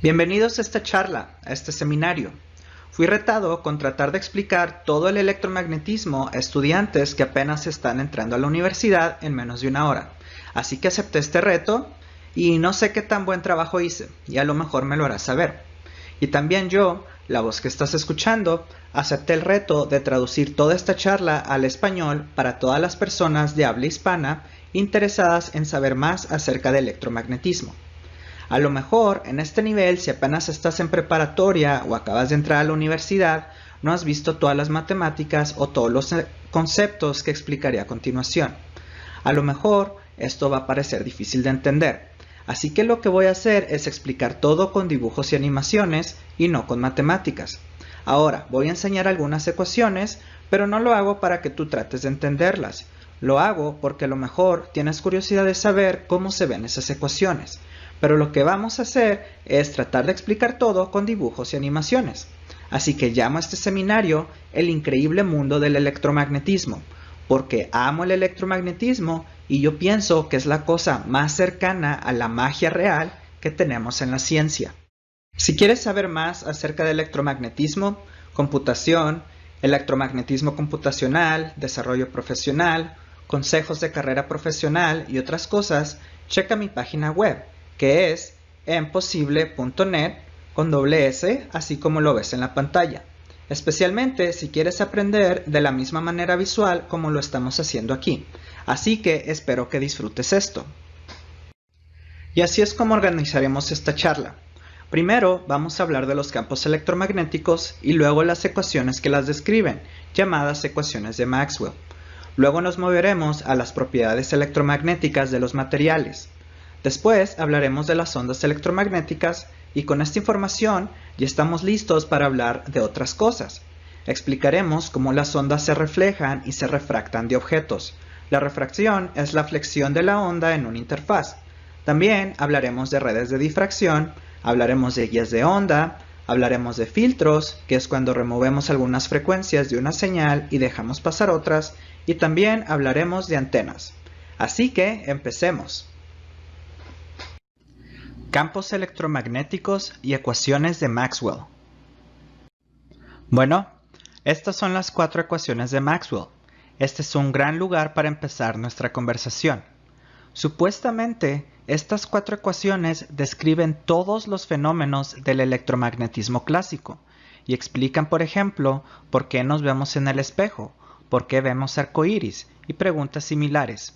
Bienvenidos a esta charla, a este seminario. Fui retado con tratar de explicar todo el electromagnetismo a estudiantes que apenas están entrando a la universidad en menos de una hora. Así que acepté este reto y no sé qué tan buen trabajo hice, y a lo mejor me lo harás saber. Y también yo, la voz que estás escuchando, acepté el reto de traducir toda esta charla al español para todas las personas de habla hispana interesadas en saber más acerca del electromagnetismo. A lo mejor, en este nivel, si apenas estás en preparatoria o acabas de entrar a la universidad, no has visto todas las matemáticas o todos los conceptos que explicaré a continuación. A lo mejor, esto va a parecer difícil de entender. Así que lo que voy a hacer es explicar todo con dibujos y animaciones y no con matemáticas. Ahora, voy a enseñar algunas ecuaciones, pero no lo hago para que tú trates de entenderlas. Lo hago porque a lo mejor tienes curiosidad de saber cómo se ven esas ecuaciones. Pero lo que vamos a hacer es tratar de explicar todo con dibujos y animaciones. Así que llamo a este seminario El increíble mundo del electromagnetismo, porque amo el electromagnetismo y yo pienso que es la cosa más cercana a la magia real que tenemos en la ciencia. Si quieres saber más acerca del electromagnetismo, computación, electromagnetismo computacional, desarrollo profesional, consejos de carrera profesional y otras cosas, checa mi página web, que es enposible.net con doble S, así como lo ves en la pantalla. Especialmente si quieres aprender de la misma manera visual como lo estamos haciendo aquí. Así que espero que disfrutes esto. Y así es como organizaremos esta charla. Primero vamos a hablar de los campos electromagnéticos y luego las ecuaciones que las describen, llamadas ecuaciones de Maxwell. Luego nos moveremos a las propiedades electromagnéticas de los materiales. Después hablaremos de las ondas electromagnéticas y con esta información ya estamos listos para hablar de otras cosas. Explicaremos cómo las ondas se reflejan y se refractan de objetos. La refracción es la flexión de la onda en una interfaz. También hablaremos de redes de difracción, hablaremos de guías de onda, hablaremos de filtros, que es cuando removemos algunas frecuencias de una señal y dejamos pasar otras, y también hablaremos de antenas. Así que empecemos. Campos electromagnéticos y ecuaciones de Maxwell. Bueno, estas son las 4 ecuaciones de Maxwell. Este es un gran lugar para empezar nuestra conversación. Supuestamente, estas 4 ecuaciones describen todos los fenómenos del electromagnetismo clásico y explican, por ejemplo, por qué nos vemos en el espejo, por qué vemos arcoíris y preguntas similares.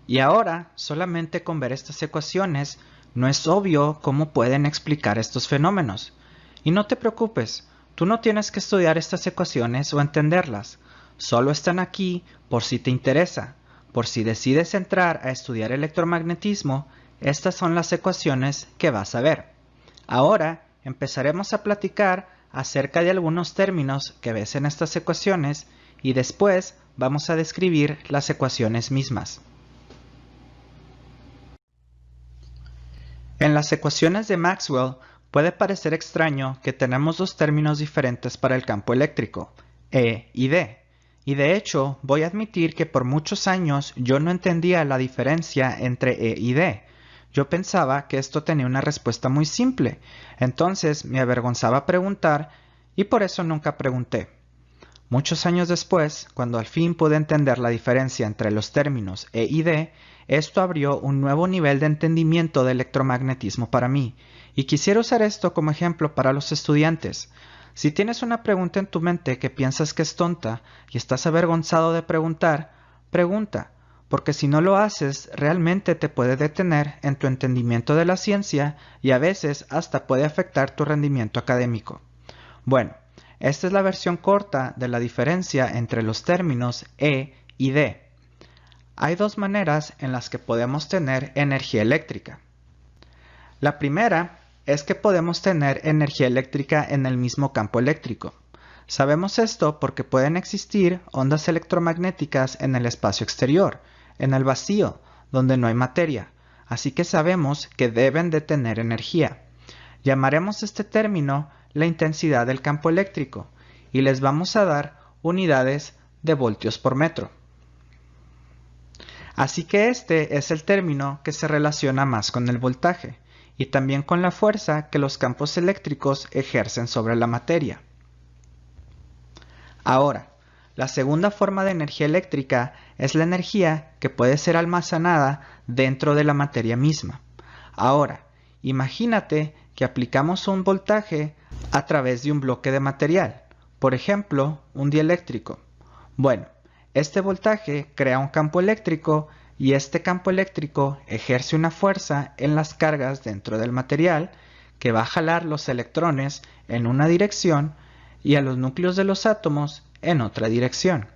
Y ahora, solamente con ver estas ecuaciones, no es obvio cómo pueden explicar estos fenómenos. Y no te preocupes, tú no tienes que estudiar estas ecuaciones o entenderlas. Solo están aquí por si te interesa. Por si decides entrar a estudiar electromagnetismo, estas son las ecuaciones que vas a ver. Ahora empezaremos a platicar acerca de algunos términos que ves en estas ecuaciones y después vamos a describir las ecuaciones mismas. En las ecuaciones de Maxwell puede parecer extraño que tenemos dos términos diferentes para el campo eléctrico, E y D. Y de hecho, voy a admitir que por muchos años yo no entendía la diferencia entre E y D. Yo pensaba que esto tenía una respuesta muy simple, entonces me avergonzaba preguntar y por eso nunca pregunté. Muchos años después, cuando al fin pude entender la diferencia entre los términos E y D, esto abrió un nuevo nivel de entendimiento del electromagnetismo para mí, y quisiera usar esto como ejemplo para los estudiantes. Si tienes una pregunta en tu mente que piensas que es tonta y estás avergonzado de preguntar, pregunta, porque si no lo haces, realmente te puede detener en tu entendimiento de la ciencia y a veces hasta puede afectar tu rendimiento académico. Bueno, esta es la versión corta de la diferencia entre los términos E y D. Hay dos maneras en las que podemos tener energía eléctrica. La primera es que podemos tener energía eléctrica en el mismo campo eléctrico. Sabemos esto porque pueden existir ondas electromagnéticas en el espacio exterior, en el vacío, donde no hay materia, así que sabemos que deben de tener energía. Llamaremos este término la intensidad del campo eléctrico y les vamos a dar unidades de voltios por metro. Así que este es el término que se relaciona más con el voltaje y también con la fuerza que los campos eléctricos ejercen sobre la materia. Ahora, la segunda forma de energía eléctrica es la energía que puede ser almacenada dentro de la materia misma. Ahora, imagínate que aplicamos un voltaje a través de un bloque de material, por ejemplo, un dieléctrico. Bueno, este voltaje crea un campo eléctrico y este campo eléctrico ejerce una fuerza en las cargas dentro del material que va a jalar los electrones en una dirección y a los núcleos de los átomos en otra dirección.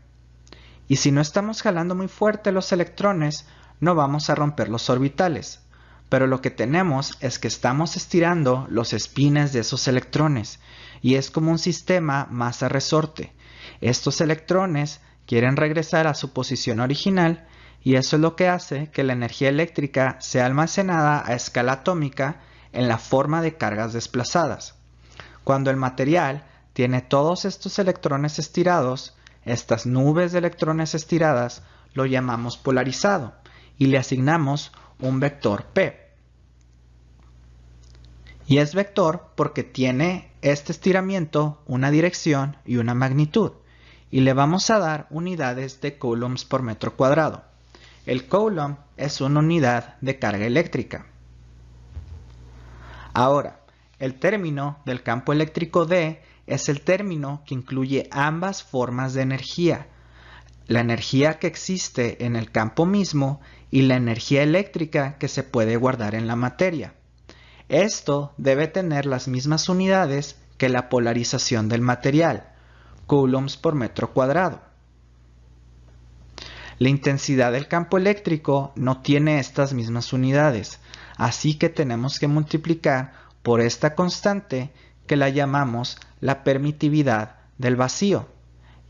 Y si no estamos jalando muy fuerte los electrones, no vamos a romper los orbitales. Pero lo que tenemos es que estamos estirando los espines de esos electrones y es como un sistema masa-resorte. Estos electrones quieren regresar a su posición original y eso es lo que hace que la energía eléctrica sea almacenada a escala atómica en la forma de cargas desplazadas. Cuando el material tiene todos estos electrones estirados, estas nubes de electrones estiradas, lo llamamos polarizado y le asignamos un vector P. Y es vector porque tiene este estiramiento una dirección y una magnitud. Y le vamos a dar unidades de coulombs por metro cuadrado. El coulomb es una unidad de carga eléctrica. Ahora, el término del campo eléctrico D es el término que incluye ambas formas de energía. La energía que existe en el campo mismo y la energía eléctrica que se puede guardar en la materia. Esto debe tener las mismas unidades que la polarización del material, coulombs por metro cuadrado. La intensidad del campo eléctrico no tiene estas mismas unidades, así que tenemos que multiplicar por esta constante que la llamamos la permitividad del vacío.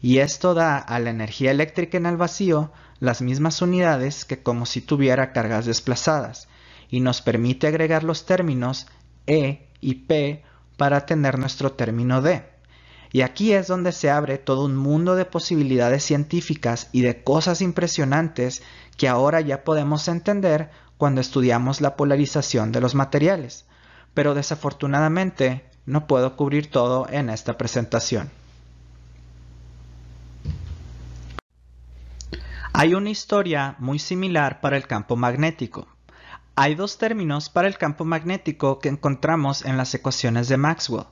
Y esto da a la energía eléctrica en el vacío las mismas unidades que como si tuviera cargas desplazadas, y nos permite agregar los términos E y P para tener nuestro término D. Y aquí es donde se abre todo un mundo de posibilidades científicas y de cosas impresionantes que ahora ya podemos entender cuando estudiamos la polarización de los materiales. Pero desafortunadamente no puedo cubrir todo en esta presentación. Hay una historia muy similar para el campo magnético. Hay dos términos para el campo magnético que encontramos en las ecuaciones de Maxwell,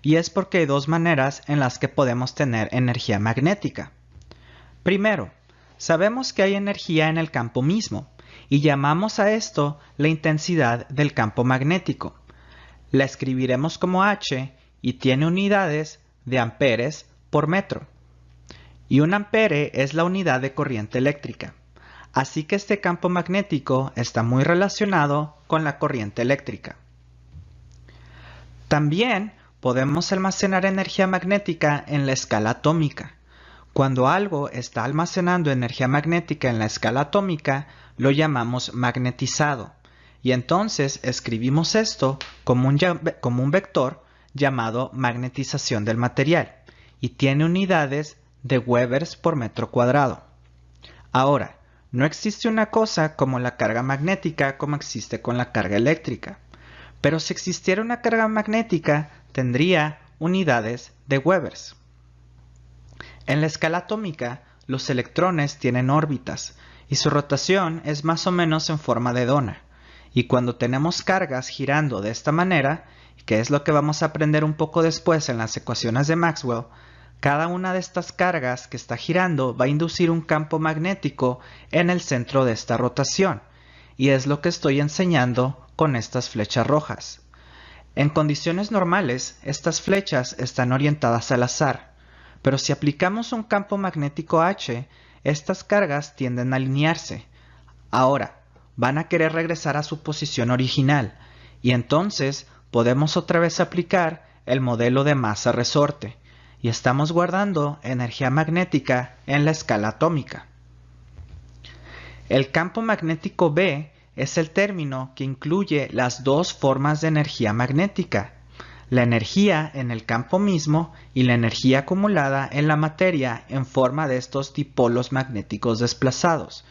y es porque hay dos maneras en las que podemos tener energía magnética. Primero, sabemos que hay energía en el campo mismo, y llamamos a esto la intensidad del campo magnético. La escribiremos como H y tiene unidades de amperes por metro. Y un ampere es la unidad de corriente eléctrica. Así que este campo magnético está muy relacionado con la corriente eléctrica. También podemos almacenar energía magnética en la escala atómica. Cuando algo está almacenando energía magnética en la escala atómica, lo llamamos magnetizado. Y entonces escribimos esto como un vector llamado magnetización del material. Y tiene unidades de Webers por metro cuadrado. Ahora, no existe una cosa como la carga magnética como existe con la carga eléctrica. Pero si existiera una carga magnética, tendría unidades de Webers. En la escala atómica, los electrones tienen órbitas y su rotación es más o menos en forma de dona. Y cuando tenemos cargas girando de esta manera, que es lo que vamos a aprender un poco después en las ecuaciones de Maxwell, cada una de estas cargas que está girando va a inducir un campo magnético en el centro de esta rotación, y es lo que estoy enseñando con estas flechas rojas. En condiciones normales, estas flechas están orientadas al azar, pero si aplicamos un campo magnético H, estas cargas tienden a alinearse. Ahora, van a querer regresar a su posición original, y entonces podemos otra vez aplicar el modelo de masa-resorte, y estamos guardando energía magnética en la escala atómica. El campo magnético B es el término que incluye las dos formas de energía magnética, la energía en el campo mismo y la energía acumulada en la materia en forma de estos dipolos magnéticos desplazados.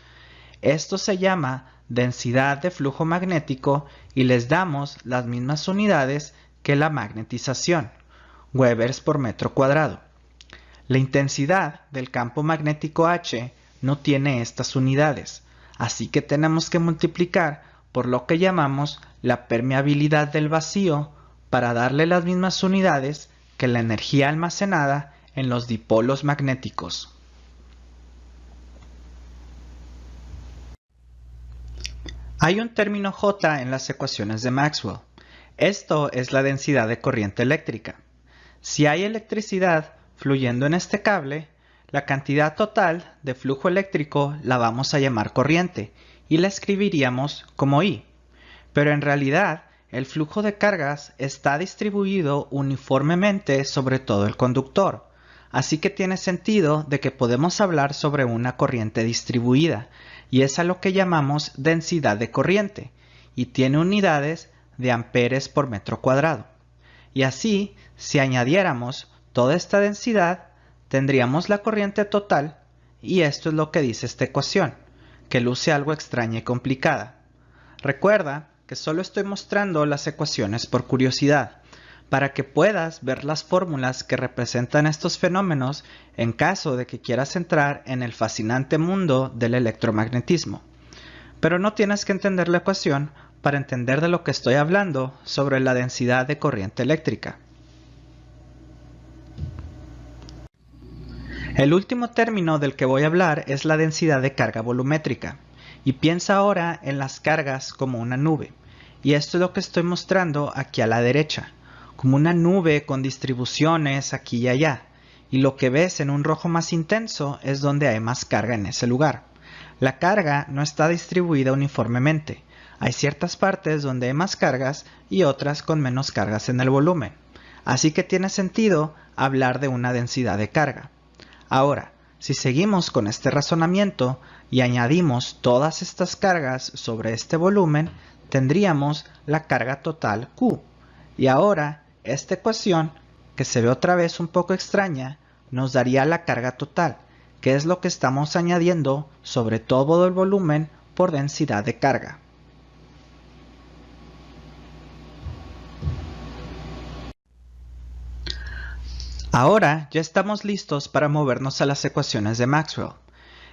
Esto se llama densidad de flujo magnético y les damos las mismas unidades que la magnetización, Webers por metro cuadrado. La intensidad del campo magnético H no tiene estas unidades, así que tenemos que multiplicar por lo que llamamos la permeabilidad del vacío para darle las mismas unidades que la energía almacenada en los dipolos magnéticos. Hay un término J en las ecuaciones de Maxwell. Esto es la densidad de corriente eléctrica. Si hay electricidad fluyendo en este cable, la cantidad total de flujo eléctrico la vamos a llamar corriente y la escribiríamos como I. Pero en realidad, el flujo de cargas está distribuido uniformemente sobre todo el conductor, así que tiene sentido de que podemos hablar sobre una corriente distribuida, y es a lo que llamamos densidad de corriente, y tiene unidades de amperes por metro cuadrado. Y así, si añadiéramos toda esta densidad, tendríamos la corriente total, y esto es lo que dice esta ecuación, que luce algo extraña y complicada. Recuerda que solo estoy mostrando las ecuaciones por curiosidad, para que puedas ver las fórmulas que representan estos fenómenos en caso de que quieras entrar en el fascinante mundo del electromagnetismo. Pero no tienes que entender la ecuación para entender de lo que estoy hablando sobre la densidad de corriente eléctrica. El último término del que voy a hablar es la densidad de carga volumétrica, y piensa ahora en las cargas como una nube, y esto es lo que estoy mostrando aquí a la derecha, como una nube con distribuciones aquí y allá, y lo que ves en un rojo más intenso es donde hay más carga en ese lugar. La carga no está distribuida uniformemente, hay ciertas partes donde hay más cargas y otras con menos cargas en el volumen, así que tiene sentido hablar de una densidad de carga. Ahora, si seguimos con este razonamiento y añadimos todas estas cargas sobre este volumen, tendríamos la carga total Q. Y ahora, esta ecuación, que se ve otra vez un poco extraña, nos daría la carga total, que es lo que estamos añadiendo sobre todo el volumen por densidad de carga. Ahora ya estamos listos para movernos a las ecuaciones de Maxwell.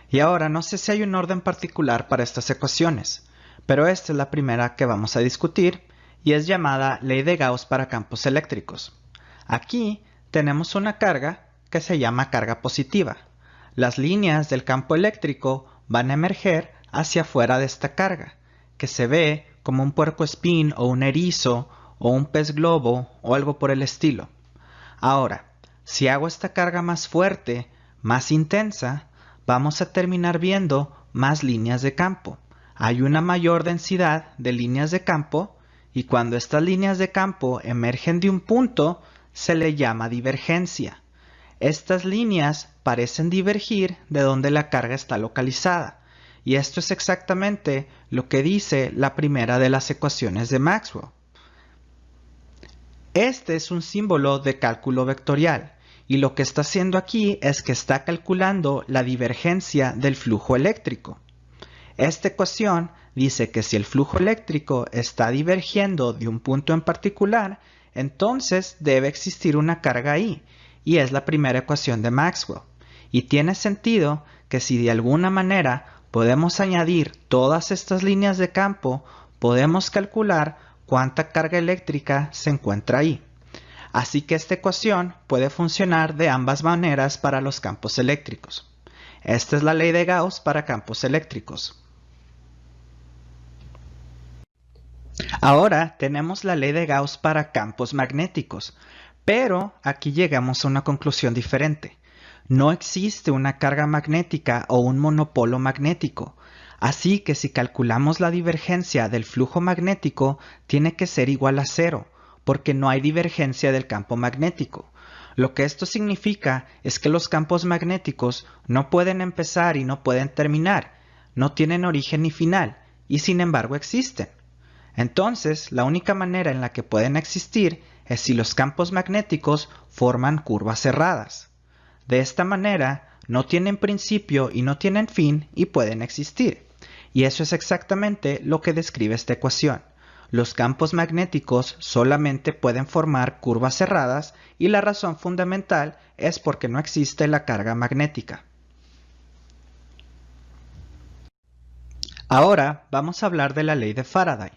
Y ahora no sé si hay un orden particular para estas ecuaciones, pero esta es la primera que vamos a discutir y es llamada ley de Gauss para campos eléctricos. Aquí tenemos una carga que se llama carga positiva. Las líneas del campo eléctrico van a emerger hacia afuera de esta carga, que se ve como un puercoespín o un erizo o un pez globo o algo por el estilo. Ahora, si hago esta carga más fuerte, más intensa, vamos a terminar viendo más líneas de campo. Hay una mayor densidad de líneas de campo y cuando estas líneas de campo emergen de un punto, se le llama divergencia. Estas líneas parecen divergir de donde la carga está localizada, y esto es exactamente lo que dice la primera de las ecuaciones de Maxwell. Este es un símbolo de cálculo vectorial, y lo que está haciendo aquí es que está calculando la divergencia del flujo eléctrico. Esta ecuación dice que si el flujo eléctrico está divergiendo de un punto en particular, entonces debe existir una carga ahí, y es la primera ecuación de Maxwell. Y tiene sentido que si de alguna manera podemos añadir todas estas líneas de campo, podemos calcular cuánta carga eléctrica se encuentra ahí. Así que esta ecuación puede funcionar de ambas maneras para los campos eléctricos. Esta es la ley de Gauss para campos eléctricos. Ahora tenemos la ley de Gauss para campos magnéticos, pero aquí llegamos a una conclusión diferente. No existe una carga magnética o un monopolo magnético, así que si calculamos la divergencia del flujo magnético, tiene que ser igual a cero, porque no hay divergencia del campo magnético. Lo que esto significa es que los campos magnéticos no pueden empezar y no pueden terminar, no tienen origen ni final, y sin embargo existen. Entonces, la única manera en la que pueden existir es si los campos magnéticos forman curvas cerradas. De esta manera, no tienen principio y no tienen fin y pueden existir. Y eso es exactamente lo que describe esta ecuación. Los campos magnéticos solamente pueden formar curvas cerradas y la razón fundamental es porque no existe la carga magnética. Ahora vamos a hablar de la ley de Faraday.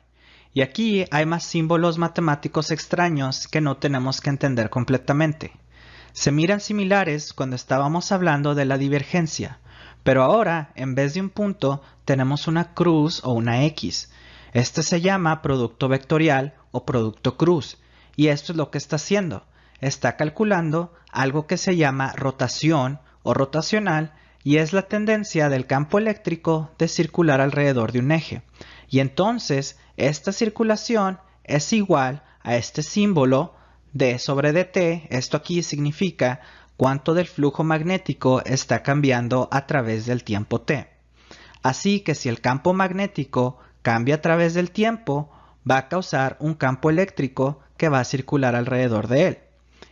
Y aquí hay más símbolos matemáticos extraños que no tenemos que entender completamente. Se miran similares cuando estábamos hablando de la divergencia, pero ahora en vez de un punto tenemos una cruz o una X. Este se llama producto vectorial o producto cruz, y esto es lo que está haciendo. Está calculando algo que se llama rotación o rotacional, y es la tendencia del campo eléctrico de circular alrededor de un eje. Y entonces esta circulación es igual a este símbolo d sobre dt. Esto aquí significa cuánto del flujo magnético está cambiando a través del tiempo t. Así que si el campo magnético cambia a través del tiempo, va a causar un campo eléctrico que va a circular alrededor de él.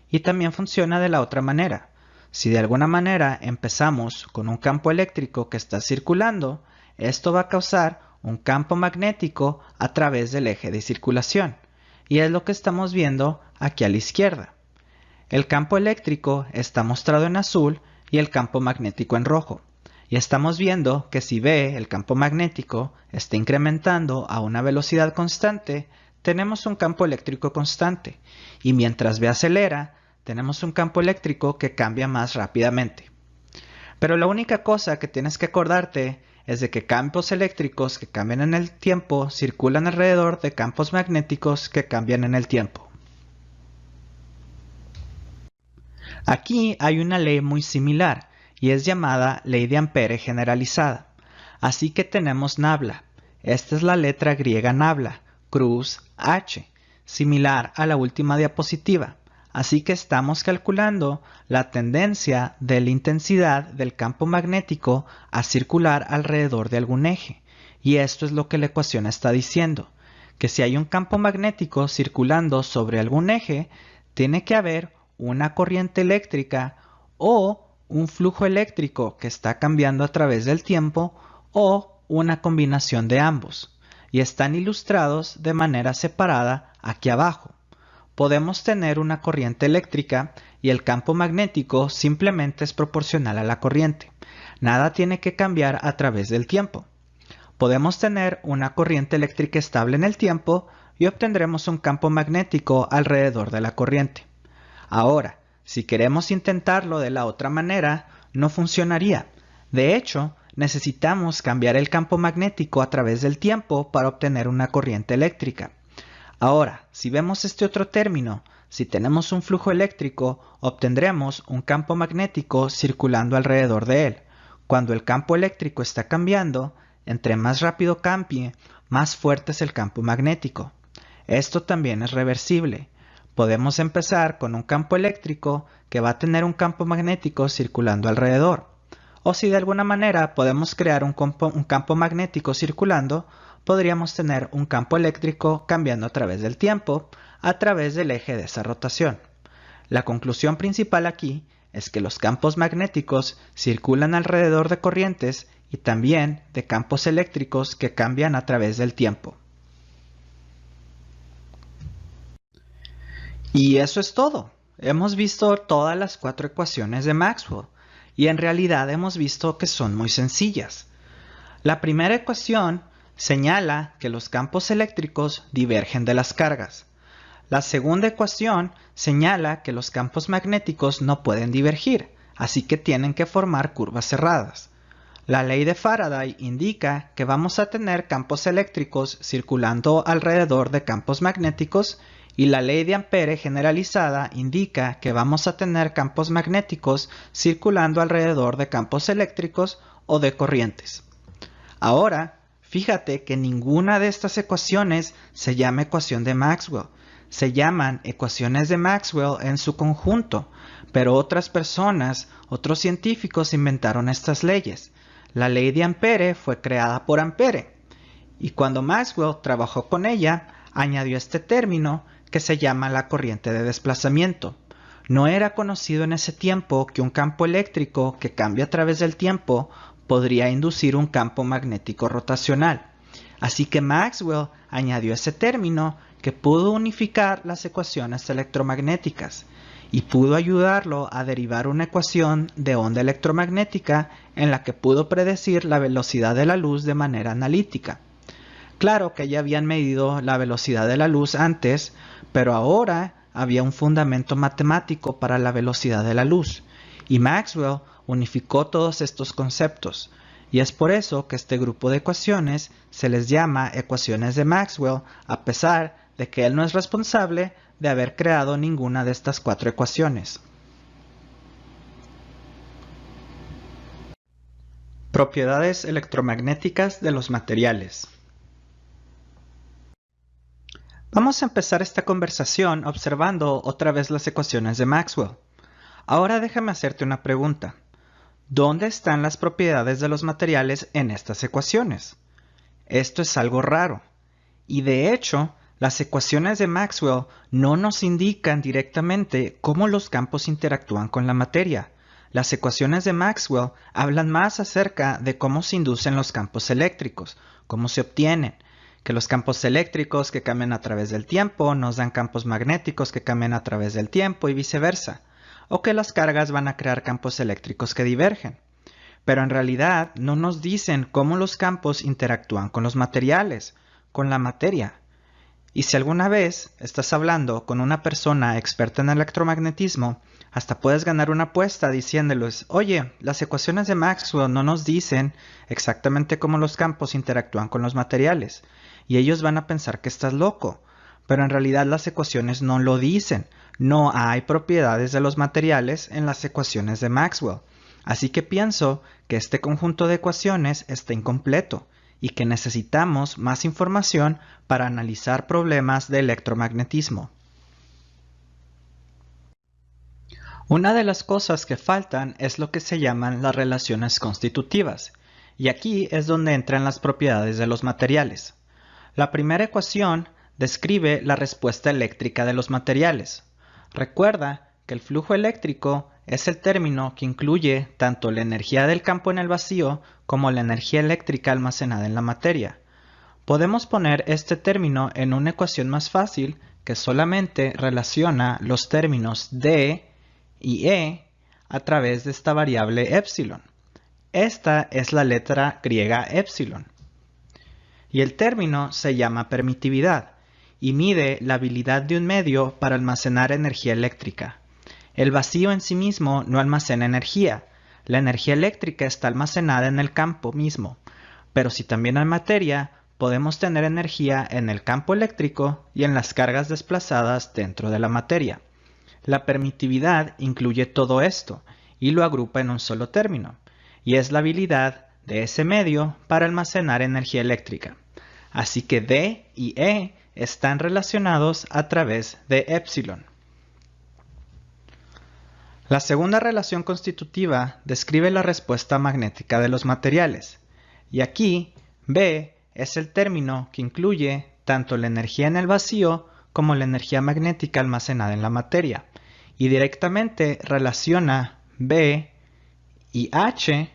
Y también funciona de la otra manera. Si de alguna manera empezamos con un campo eléctrico que está circulando, esto va a causar un campo magnético a través del eje de circulación. Y es lo que estamos viendo aquí a la izquierda. El campo eléctrico está mostrado en azul y el campo magnético en rojo. Y estamos viendo que si B, el campo magnético, está incrementando a una velocidad constante, tenemos un campo eléctrico constante. Y mientras B acelera, tenemos un campo eléctrico que cambia más rápidamente. Pero la única cosa que tienes que acordarte es de que campos eléctricos que cambian en el tiempo circulan alrededor de campos magnéticos que cambian en el tiempo. Aquí hay una ley muy similar y es llamada ley de Ampere generalizada. Así que tenemos nabla. Esta es la letra griega nabla, cruz H, similar a la última diapositiva. Así que estamos calculando la tendencia de la intensidad del campo magnético a circular alrededor de algún eje. Y esto es lo que la ecuación está diciendo, que si hay un campo magnético circulando sobre algún eje, tiene que haber una corriente eléctrica o un flujo eléctrico que está cambiando a través del tiempo o una combinación de ambos. Y están ilustrados de manera separada aquí abajo. Podemos tener una corriente eléctrica y el campo magnético simplemente es proporcional a la corriente. Nada tiene que cambiar a través del tiempo. Podemos tener una corriente eléctrica estable en el tiempo y obtendremos un campo magnético alrededor de la corriente. Ahora, si queremos intentarlo de la otra manera, no funcionaría. De hecho, necesitamos cambiar el campo magnético a través del tiempo para obtener una corriente eléctrica. Ahora, si vemos este otro término, si tenemos un flujo eléctrico, obtendremos un campo magnético circulando alrededor de él. Cuando el campo eléctrico está cambiando, entre más rápido cambie, más fuerte es el campo magnético. Esto también es reversible. Podemos empezar con un campo eléctrico que va a tener un campo magnético circulando alrededor. O si de alguna manera podemos crear un campo magnético circulando, podríamos tener un campo eléctrico cambiando a través del tiempo, a través del eje de esa rotación. La conclusión principal aquí es que los campos magnéticos circulan alrededor de corrientes y también de campos eléctricos que cambian a través del tiempo. Y eso es todo. Hemos visto todas las 4 ecuaciones de Maxwell y en realidad hemos visto que son muy sencillas. La primera ecuación señala que los campos eléctricos divergen de las cargas. La segunda ecuación señala que los campos magnéticos no pueden divergir, así que tienen que formar curvas cerradas. La ley de Faraday indica que vamos a tener campos eléctricos circulando alrededor de campos magnéticos y la ley de Ampere generalizada indica que vamos a tener campos magnéticos circulando alrededor de campos eléctricos o de corrientes. Ahora, fíjate que ninguna de estas ecuaciones se llama ecuación de Maxwell. Se llaman ecuaciones de Maxwell en su conjunto, pero otras personas, otros científicos inventaron estas leyes. La ley de Ampere fue creada por Ampere, y cuando Maxwell trabajó con ella, añadió este término que se llama la corriente de desplazamiento. No era conocido en ese tiempo que un campo eléctrico que cambia a través del tiempo podría inducir un campo magnético rotacional. Así que Maxwell añadió ese término que pudo unificar las ecuaciones electromagnéticas y pudo ayudarlo a derivar una ecuación de onda electromagnética en la que pudo predecir la velocidad de la luz de manera analítica. Claro que ya habían medido la velocidad de la luz antes, pero ahora había un fundamento matemático para la velocidad de la luz, y Maxwell unificó todos estos conceptos, y es por eso que este grupo de ecuaciones se les llama ecuaciones de Maxwell, a pesar de que él no es responsable de haber creado ninguna de estas 4 ecuaciones. Propiedades electromagnéticas de los materiales. Vamos a empezar esta conversación observando otra vez las ecuaciones de Maxwell. Ahora déjame hacerte una pregunta. ¿Dónde están las propiedades de los materiales en estas ecuaciones? Esto es algo raro. Y de hecho, las ecuaciones de Maxwell no nos indican directamente cómo los campos interactúan con la materia. Las ecuaciones de Maxwell hablan más acerca de cómo se inducen los campos eléctricos, cómo se obtienen, que los campos eléctricos que cambian a través del tiempo nos dan campos magnéticos que cambian a través del tiempo y viceversa, o que las cargas van a crear campos eléctricos que divergen. Pero en realidad no nos dicen cómo los campos interactúan con los materiales, con la materia. Y si alguna vez estás hablando con una persona experta en electromagnetismo, hasta puedes ganar una apuesta diciéndoles, oye, las ecuaciones de Maxwell no nos dicen exactamente cómo los campos interactúan con los materiales. Y ellos van a pensar que estás loco. Pero en realidad las ecuaciones no lo dicen. No hay propiedades de los materiales en las ecuaciones de Maxwell. Así que pienso que este conjunto de ecuaciones está incompleto y que necesitamos más información para analizar problemas de electromagnetismo. Una de las cosas que faltan es lo que se llaman las relaciones constitutivas, y aquí es donde entran las propiedades de los materiales. La primera ecuación describe la respuesta eléctrica de los materiales. Recuerda que el flujo eléctrico es el término que incluye tanto la energía del campo en el vacío como la energía eléctrica almacenada en la materia. Podemos poner este término en una ecuación más fácil que solamente relaciona los términos D y E a través de esta variable epsilon. Esta es la letra griega epsilon. Y el término se llama permitividad y mide la habilidad de un medio para almacenar energía eléctrica. El vacío en sí mismo no almacena energía. La energía eléctrica está almacenada en el campo mismo. Pero si también hay materia, podemos tener energía en el campo eléctrico y en las cargas desplazadas dentro de la materia. La permitividad incluye todo esto y lo agrupa en un solo término, y es la habilidad de ese medio para almacenar energía eléctrica. Así que D y E están relacionados a través de epsilon. La segunda relación constitutiva describe la respuesta magnética de los materiales, y aquí B es el término que incluye tanto la energía en el vacío como la energía magnética almacenada en la materia, y directamente relaciona B y H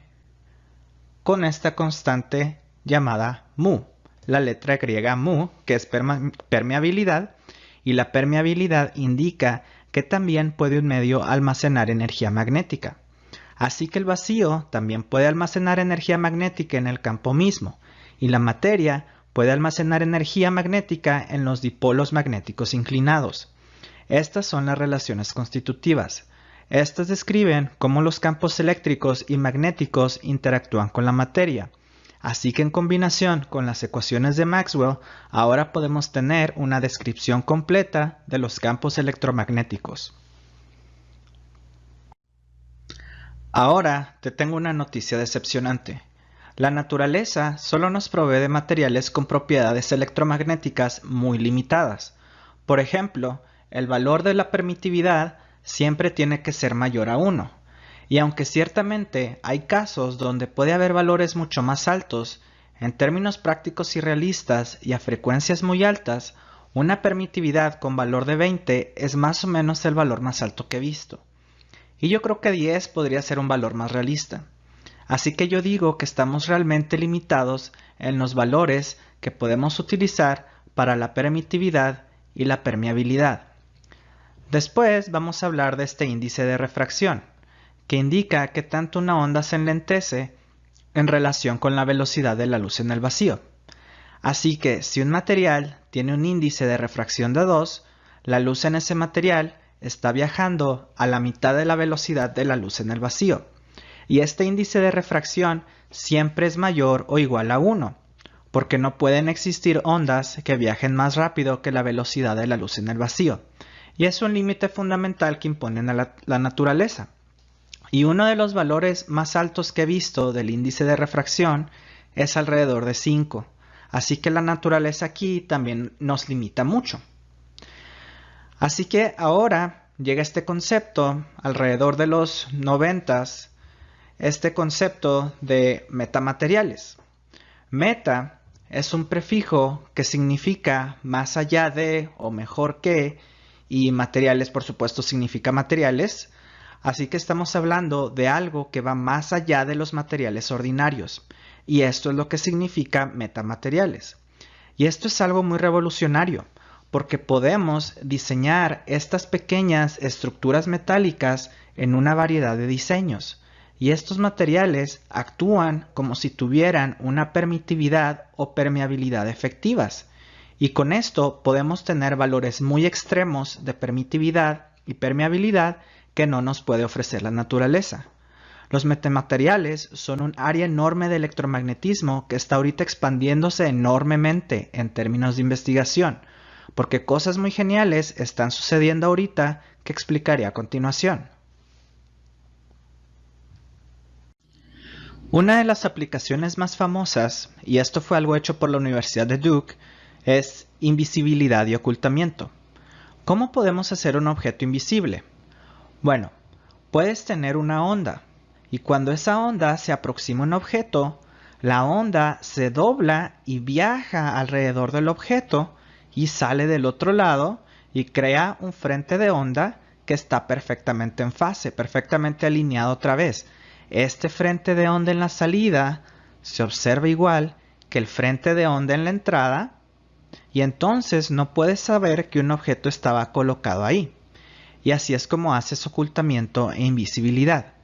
con esta constante llamada mu, la letra griega mu, que es permeabilidad, y la permeabilidad indica que también puede un medio almacenar energía magnética. Así que el vacío también puede almacenar energía magnética en el campo mismo, y la materia puede almacenar energía magnética en los dipolos magnéticos inclinados. Estas son las relaciones constitutivas. Estas describen cómo los campos eléctricos y magnéticos interactúan con la materia. Así que en combinación con las ecuaciones de Maxwell, ahora podemos tener una descripción completa de los campos electromagnéticos. Ahora te tengo una noticia decepcionante. La naturaleza solo nos provee de materiales con propiedades electromagnéticas muy limitadas. Por ejemplo, el valor de la permitividad siempre tiene que ser mayor a 1. Y aunque ciertamente hay casos donde puede haber valores mucho más altos, en términos prácticos y realistas y a frecuencias muy altas, una permitividad con valor de 20 es más o menos el valor más alto que he visto. Y yo creo que 10 podría ser un valor más realista. Así que yo digo que estamos realmente limitados en los valores que podemos utilizar para la permitividad y la permeabilidad. Después vamos a hablar de este índice de refracción, que indica que tanto una onda se enlentece en relación con la velocidad de la luz en el vacío. Así que si un material tiene un índice de refracción de 2, la luz en ese material está viajando a la mitad de la velocidad de la luz en el vacío. Y este índice de refracción siempre es mayor o igual a 1, porque no pueden existir ondas que viajen más rápido que la velocidad de la luz en el vacío. Y es un límite fundamental que impone la naturaleza. Y uno de los valores más altos que he visto del índice de refracción es alrededor de 5. Así que la naturaleza aquí también nos limita mucho. Así que ahora llega este concepto, alrededor de los 90s, este concepto de metamateriales. Meta es un prefijo que significa más allá de o mejor que, y materiales por supuesto significa materiales. Así que estamos hablando de algo que va más allá de los materiales ordinarios. Y esto es lo que significa metamateriales. Y esto es algo muy revolucionario, porque podemos diseñar estas pequeñas estructuras metálicas en una variedad de diseños. Y estos materiales actúan como si tuvieran una permitividad o permeabilidad efectivas. Y con esto podemos tener valores muy extremos de permitividad y permeabilidad que no nos puede ofrecer la naturaleza. Los metamateriales son un área enorme de electromagnetismo que está ahorita expandiéndose enormemente en términos de investigación, porque cosas muy geniales están sucediendo ahorita que explicaré a continuación. Una de las aplicaciones más famosas, y esto fue algo hecho por la Universidad de Duke, es invisibilidad y ocultamiento. ¿Cómo podemos hacer un objeto invisible? Bueno, puedes tener una onda, y cuando esa onda se aproxima a un objeto, la onda se dobla y viaja alrededor del objeto y sale del otro lado y crea un frente de onda que está perfectamente en fase, perfectamente alineado otra vez. Este frente de onda en la salida se observa igual que el frente de onda en la entrada, y entonces no puedes saber que un objeto estaba colocado ahí. Y así es como haces ocultamiento e invisibilidad.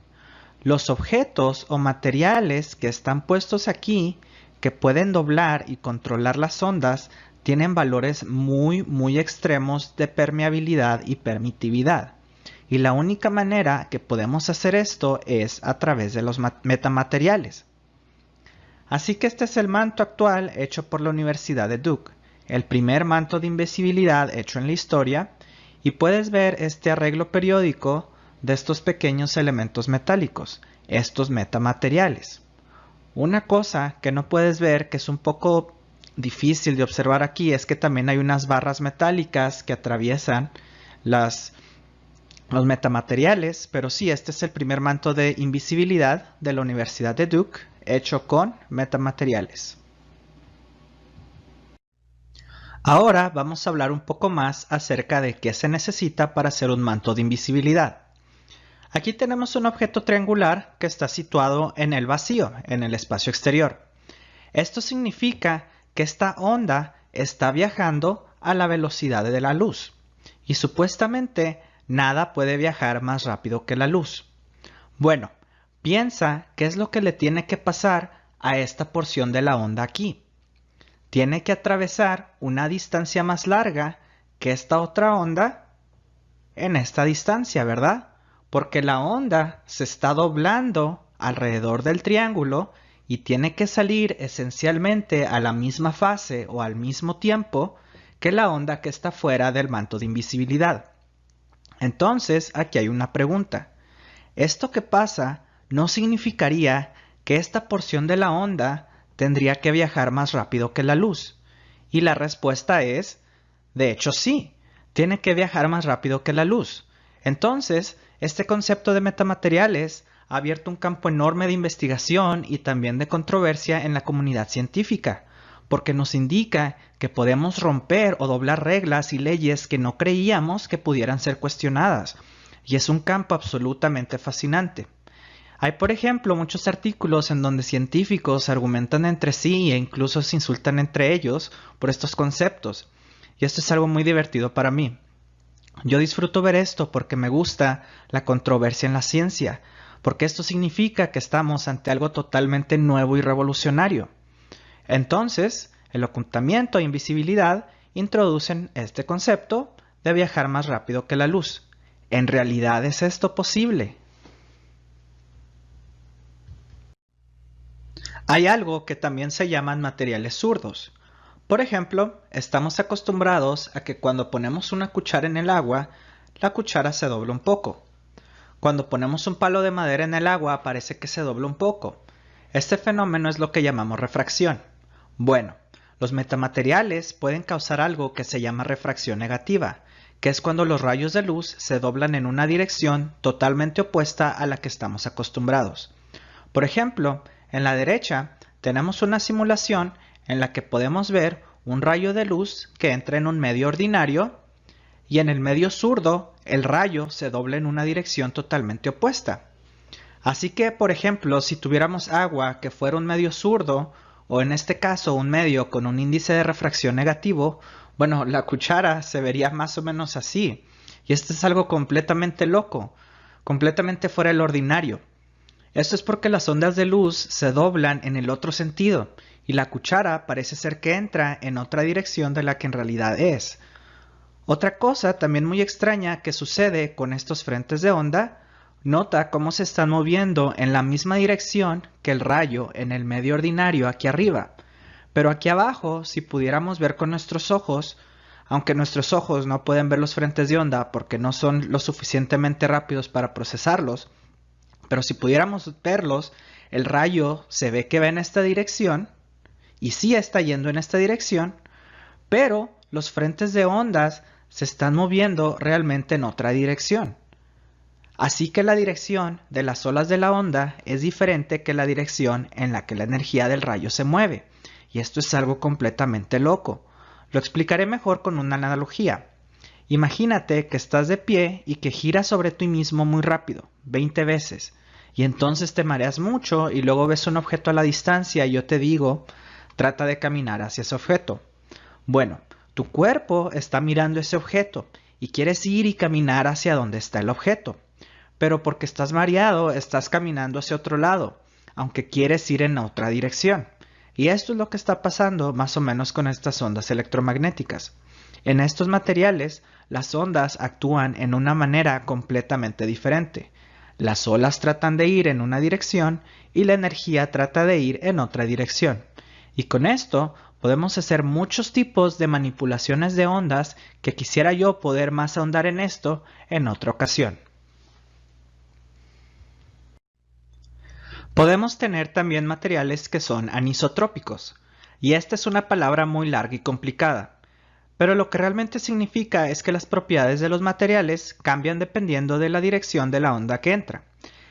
Los objetos o materiales que están puestos aquí, que pueden doblar y controlar las ondas, tienen valores muy extremos de permeabilidad y permitividad. Y la única manera que podemos hacer esto es a través de los metamateriales. Así que este es el manto actual hecho por la Universidad de Duke, el primer manto de invisibilidad hecho en la historia, y puedes ver este arreglo periódico de estos pequeños elementos metálicos, estos metamateriales. Una cosa que no puedes ver, que es un poco difícil de observar aquí, es que también hay unas barras metálicas que atraviesan los metamateriales, pero sí, este es el primer manto de invisibilidad de la Universidad de Duke, hecho con metamateriales. Ahora vamos a hablar un poco más acerca de qué se necesita para hacer un manto de invisibilidad. Aquí tenemos un objeto triangular que está situado en el vacío, en el espacio exterior. Esto significa que esta onda está viajando a la velocidad de la luz, y supuestamente nada puede viajar más rápido que la luz. Bueno, piensa qué es lo que le tiene que pasar a esta porción de la onda aquí. Tiene que atravesar una distancia más larga que esta otra onda en esta distancia, ¿verdad? Porque la onda se está doblando alrededor del triángulo y tiene que salir esencialmente a la misma fase o al mismo tiempo que la onda que está fuera del manto de invisibilidad. Entonces, aquí hay una pregunta. ¿Esto que pasa no significaría que esta porción de la onda tendría que viajar más rápido que la luz? Y la respuesta es, de hecho sí, tiene que viajar más rápido que la luz. Entonces, este concepto de metamateriales ha abierto un campo enorme de investigación y también de controversia en la comunidad científica, porque nos indica que podemos romper o doblar reglas y leyes que no creíamos que pudieran ser cuestionadas, y es un campo absolutamente fascinante. Hay, por ejemplo, muchos artículos en donde científicos argumentan entre sí e incluso se insultan entre ellos por estos conceptos, y esto es algo muy divertido para mí. Yo disfruto ver esto porque me gusta la controversia en la ciencia, porque esto significa que estamos ante algo totalmente nuevo y revolucionario. Entonces, el ocultamiento e invisibilidad introducen este concepto de viajar más rápido que la luz. ¿En realidad es esto posible? Hay algo que también se llaman materiales zurdos. Por ejemplo, estamos acostumbrados a que cuando ponemos una cuchara en el agua, la cuchara se dobla un poco. Cuando ponemos un palo de madera en el agua, parece que se dobla un poco. Este fenómeno es lo que llamamos refracción. Bueno, los metamateriales pueden causar algo que se llama refracción negativa, que es cuando los rayos de luz se doblan en una dirección totalmente opuesta a la que estamos acostumbrados. Por ejemplo, en la derecha tenemos una simulación en la que podemos ver un rayo de luz que entra en un medio ordinario y en el medio zurdo el rayo se dobla en una dirección totalmente opuesta. Así que, por ejemplo, si tuviéramos agua que fuera un medio zurdo o en este caso un medio con un índice de refracción negativo, bueno, la cuchara se vería más o menos así. Y esto es algo completamente loco, completamente fuera del ordinario. Esto es porque las ondas de luz se doblan en el otro sentido y la cuchara parece ser que entra en otra dirección de la que en realidad es. Otra cosa también muy extraña que sucede con estos frentes de onda, nota cómo se están moviendo en la misma dirección que el rayo en el medio ordinario aquí arriba. Pero aquí abajo, si pudiéramos ver con nuestros ojos, aunque nuestros ojos no pueden ver los frentes de onda porque no son lo suficientemente rápidos para procesarlos, pero si pudiéramos verlos, el rayo se ve que va en esta dirección y sí está yendo en esta dirección, pero los frentes de ondas se están moviendo realmente en otra dirección. Así que la dirección de las olas de la onda es diferente que la dirección en la que la energía del rayo se mueve. Y esto es algo completamente loco. Lo explicaré mejor con una analogía. Imagínate que estás de pie y que giras sobre ti mismo muy rápido, 20 veces. Y entonces te mareas mucho y luego ves un objeto a la distancia y yo te digo, trata de caminar hacia ese objeto. Bueno, tu cuerpo está mirando ese objeto y quieres ir y caminar hacia donde está el objeto. Pero porque estás mareado, estás caminando hacia otro lado, aunque quieres ir en otra dirección. Y esto es lo que está pasando más o menos con estas ondas electromagnéticas. En estos materiales, las ondas actúan en una manera completamente diferente. Las olas tratan de ir en una dirección y la energía trata de ir en otra dirección. Y con esto podemos hacer muchos tipos de manipulaciones de ondas que quisiera yo poder más ahondar en esto en otra ocasión. Podemos tener también materiales que son anisotrópicos, y esta es una palabra muy larga y complicada, pero lo que realmente significa es que las propiedades de los materiales cambian dependiendo de la dirección de la onda que entra.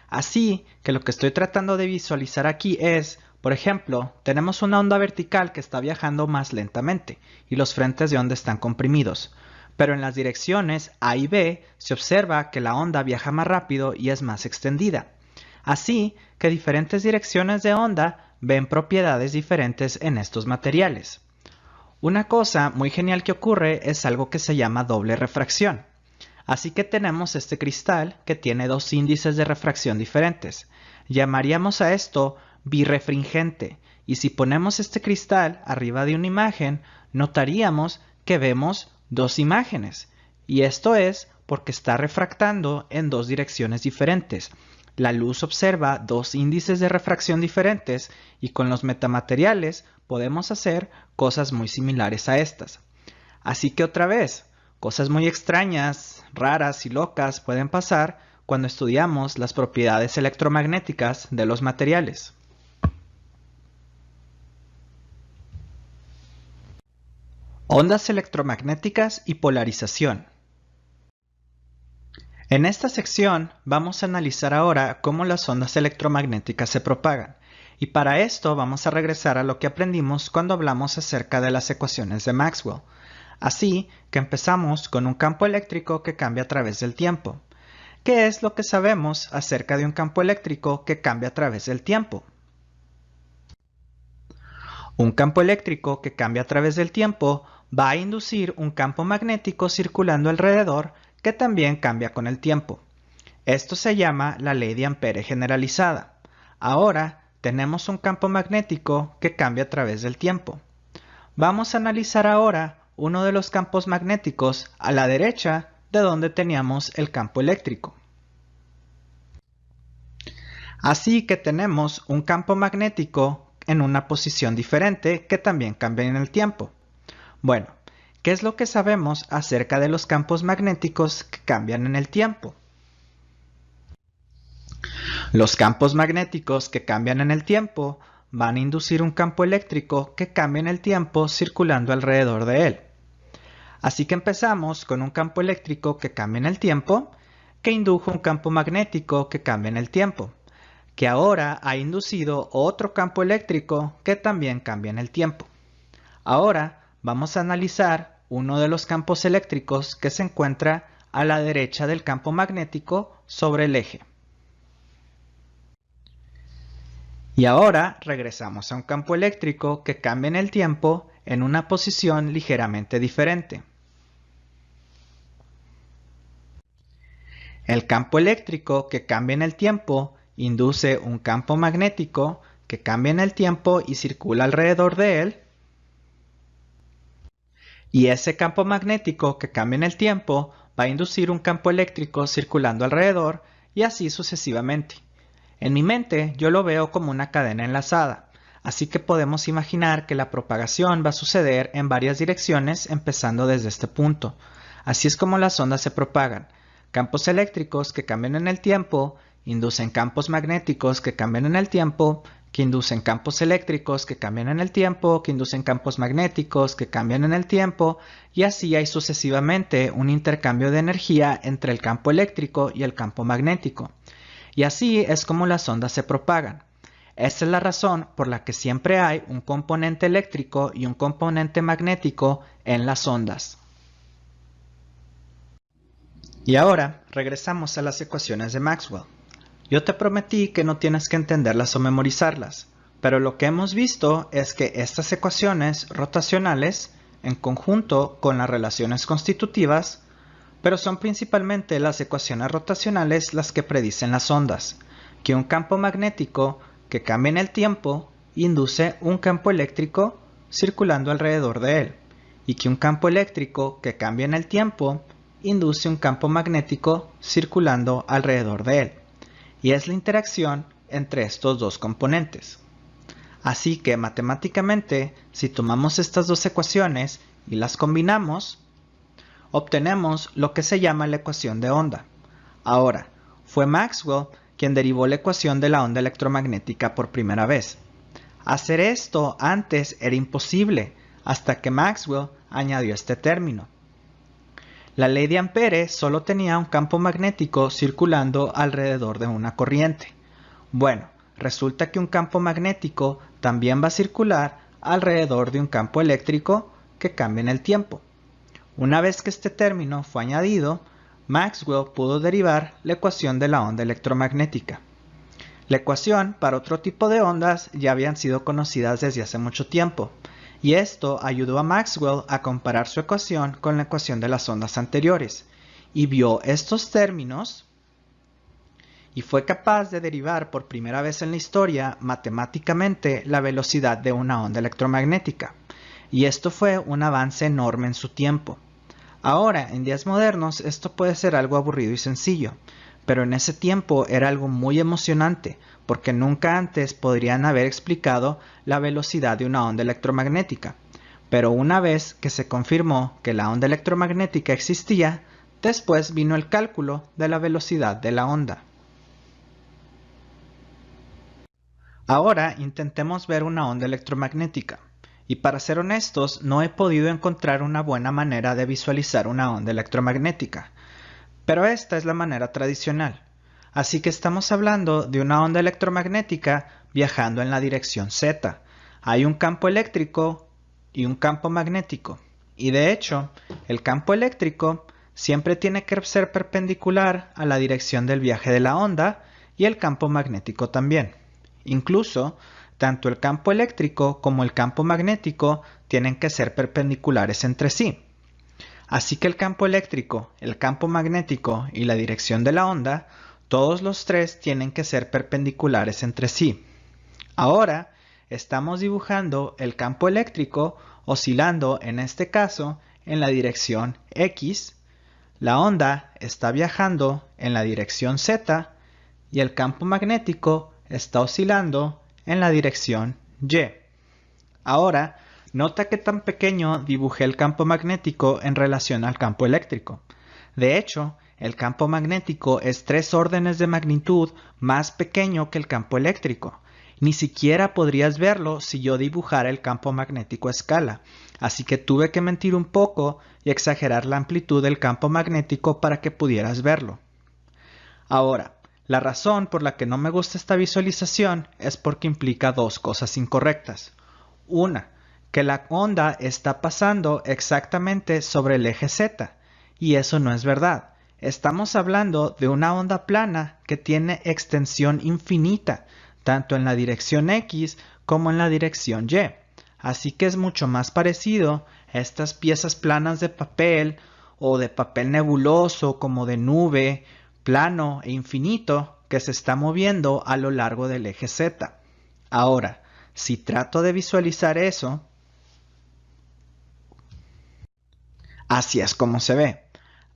Así que lo que estoy tratando de visualizar aquí es, por ejemplo, tenemos una onda vertical que está viajando más lentamente y los frentes de onda están comprimidos, pero en las direcciones A y B se observa que la onda viaja más rápido y es más extendida. Así que diferentes direcciones de onda ven propiedades diferentes en estos materiales. Una cosa muy genial que ocurre es algo que se llama doble refracción. Así que tenemos este cristal que tiene dos índices de refracción diferentes. Llamaríamos a esto birrefringente, y si ponemos este cristal arriba de una imagen, notaríamos que vemos dos imágenes, y esto es porque está refractando en dos direcciones diferentes. La luz observa dos índices de refracción diferentes y con los metamateriales podemos hacer cosas muy similares a estas. Así que otra vez, cosas muy extrañas, raras y locas pueden pasar cuando estudiamos las propiedades electromagnéticas de los materiales. Ondas electromagnéticas y polarización. En esta sección vamos a analizar ahora cómo las ondas electromagnéticas se propagan, y para esto vamos a regresar a lo que aprendimos cuando hablamos acerca de las ecuaciones de Maxwell. Así que empezamos con un campo eléctrico que cambia a través del tiempo. ¿qué es lo que sabemos acerca de un campo eléctrico que cambia a través del tiempo? Un campo eléctrico que cambia a través del tiempo va a inducir un campo magnético circulando alrededor que también cambia con el tiempo. Esto se llama la ley de Ampere generalizada. Ahora tenemos un campo magnético que cambia a través del tiempo. Vamos a analizar ahora uno de los campos magnéticos a la derecha de donde teníamos el campo eléctrico. Así que tenemos un campo magnético en una posición diferente que también cambia en el tiempo. Bueno, ¿qué es lo que sabemos acerca de los campos magnéticos que cambian en el tiempo? Los campos magnéticos que cambian en el tiempo van a inducir un campo eléctrico que cambia en el tiempo circulando alrededor de él. Así que empezamos con un campo eléctrico que cambia en el tiempo, que indujo un campo magnético que cambia en el tiempo, que ahora ha inducido otro campo eléctrico que también cambia en el tiempo. Ahora vamos a analizar uno de los campos eléctricos que se encuentra a la derecha del campo magnético sobre el eje. Y ahora regresamos a un campo eléctrico que cambia en el tiempo en una posición ligeramente diferente. El campo eléctrico que cambia en el tiempo induce un campo magnético que cambia en el tiempo y circula alrededor de él. Y ese campo magnético que cambia en el tiempo va a inducir un campo eléctrico circulando alrededor y así sucesivamente. En mi mente yo lo veo como una cadena enlazada, así que podemos imaginar que la propagación va a suceder en varias direcciones empezando desde este punto. Así es como las ondas se propagan. Campos eléctricos que cambian en el tiempo inducen campos magnéticos que cambian en el tiempo, que inducen campos eléctricos que cambian en el tiempo, que inducen campos magnéticos que cambian en el tiempo, y así hay sucesivamente un intercambio de energía entre el campo eléctrico y el campo magnético. Y así es como las ondas se propagan. Esta es la razón por la que siempre hay un componente eléctrico y un componente magnético en las ondas. Y ahora regresamos a las ecuaciones de Maxwell. Yo te prometí que no tienes que entenderlas o memorizarlas, pero lo que hemos visto es que estas ecuaciones rotacionales, en conjunto con las relaciones constitutivas, pero son principalmente las ecuaciones rotacionales las que predicen las ondas, que un campo magnético que cambia en el tiempo induce un campo eléctrico circulando alrededor de él, y que un campo eléctrico que cambia en el tiempo induce un campo magnético circulando alrededor de él. Y es la interacción entre estos dos componentes. Así que matemáticamente, si tomamos estas dos ecuaciones y las combinamos, obtenemos lo que se llama la ecuación de onda. Ahora, fue Maxwell quien derivó la ecuación de la onda electromagnética por primera vez. Hacer esto antes era imposible, hasta que Maxwell añadió este término. La ley de Ampere solo tenía un campo magnético circulando alrededor de una corriente. Bueno, resulta que un campo magnético también va a circular alrededor de un campo eléctrico que cambia en el tiempo. Una vez que este término fue añadido, Maxwell pudo derivar la ecuación de la onda electromagnética. La ecuación para otro tipo de ondas ya habían sido conocidas desde hace mucho tiempo, y esto ayudó a Maxwell a comparar su ecuación con la ecuación de las ondas anteriores, y vio estos términos y fue capaz de derivar por primera vez en la historia matemáticamente la velocidad de una onda electromagnética, y esto fue un avance enorme en su tiempo. Ahora, en días modernos, esto puede ser algo aburrido y sencillo, pero en ese tiempo era algo muy emocionante, porque nunca antes podrían haber explicado la velocidad de una onda electromagnética. Pero una vez que se confirmó que la onda electromagnética existía, después vino el cálculo de la velocidad de la onda. Ahora intentemos ver una onda electromagnética. Y para ser honestos, no he podido encontrar una buena manera de visualizar una onda electromagnética. Pero esta es la manera tradicional. Así que estamos hablando de una onda electromagnética viajando en la dirección Z. Hay un campo eléctrico y un campo magnético. Y de hecho, el campo eléctrico siempre tiene que ser perpendicular a la dirección del viaje de la onda y el campo magnético también. Incluso, tanto el campo eléctrico como el campo magnético tienen que ser perpendiculares entre sí. Así que el campo eléctrico, el campo magnético y la dirección de la onda, todos los tres tienen que ser perpendiculares entre sí. Ahora estamos dibujando el campo eléctrico oscilando, en este caso, en la dirección X. La onda está viajando en la dirección Z y el campo magnético está oscilando en la dirección Y. Ahora, nota que tan pequeño dibujé el campo magnético en relación al campo eléctrico. De hecho, el campo magnético es 3 órdenes de magnitud más pequeño que el campo eléctrico. Ni siquiera podrías verlo si yo dibujara el campo magnético a escala, así que tuve que mentir un poco y exagerar la amplitud del campo magnético para que pudieras verlo. Ahora, la razón por la que no me gusta esta visualización es porque implica dos cosas incorrectas. Una, que la onda está pasando exactamente sobre el eje Z, y eso no es verdad. Estamos hablando de una onda plana que tiene extensión infinita, tanto en la dirección X como en la dirección Y. Así que es mucho más parecido a estas piezas planas de papel o de papel nebuloso como de nube, plano e infinito que se está moviendo a lo largo del eje Z. Ahora, si trato de visualizar eso, así es como se ve.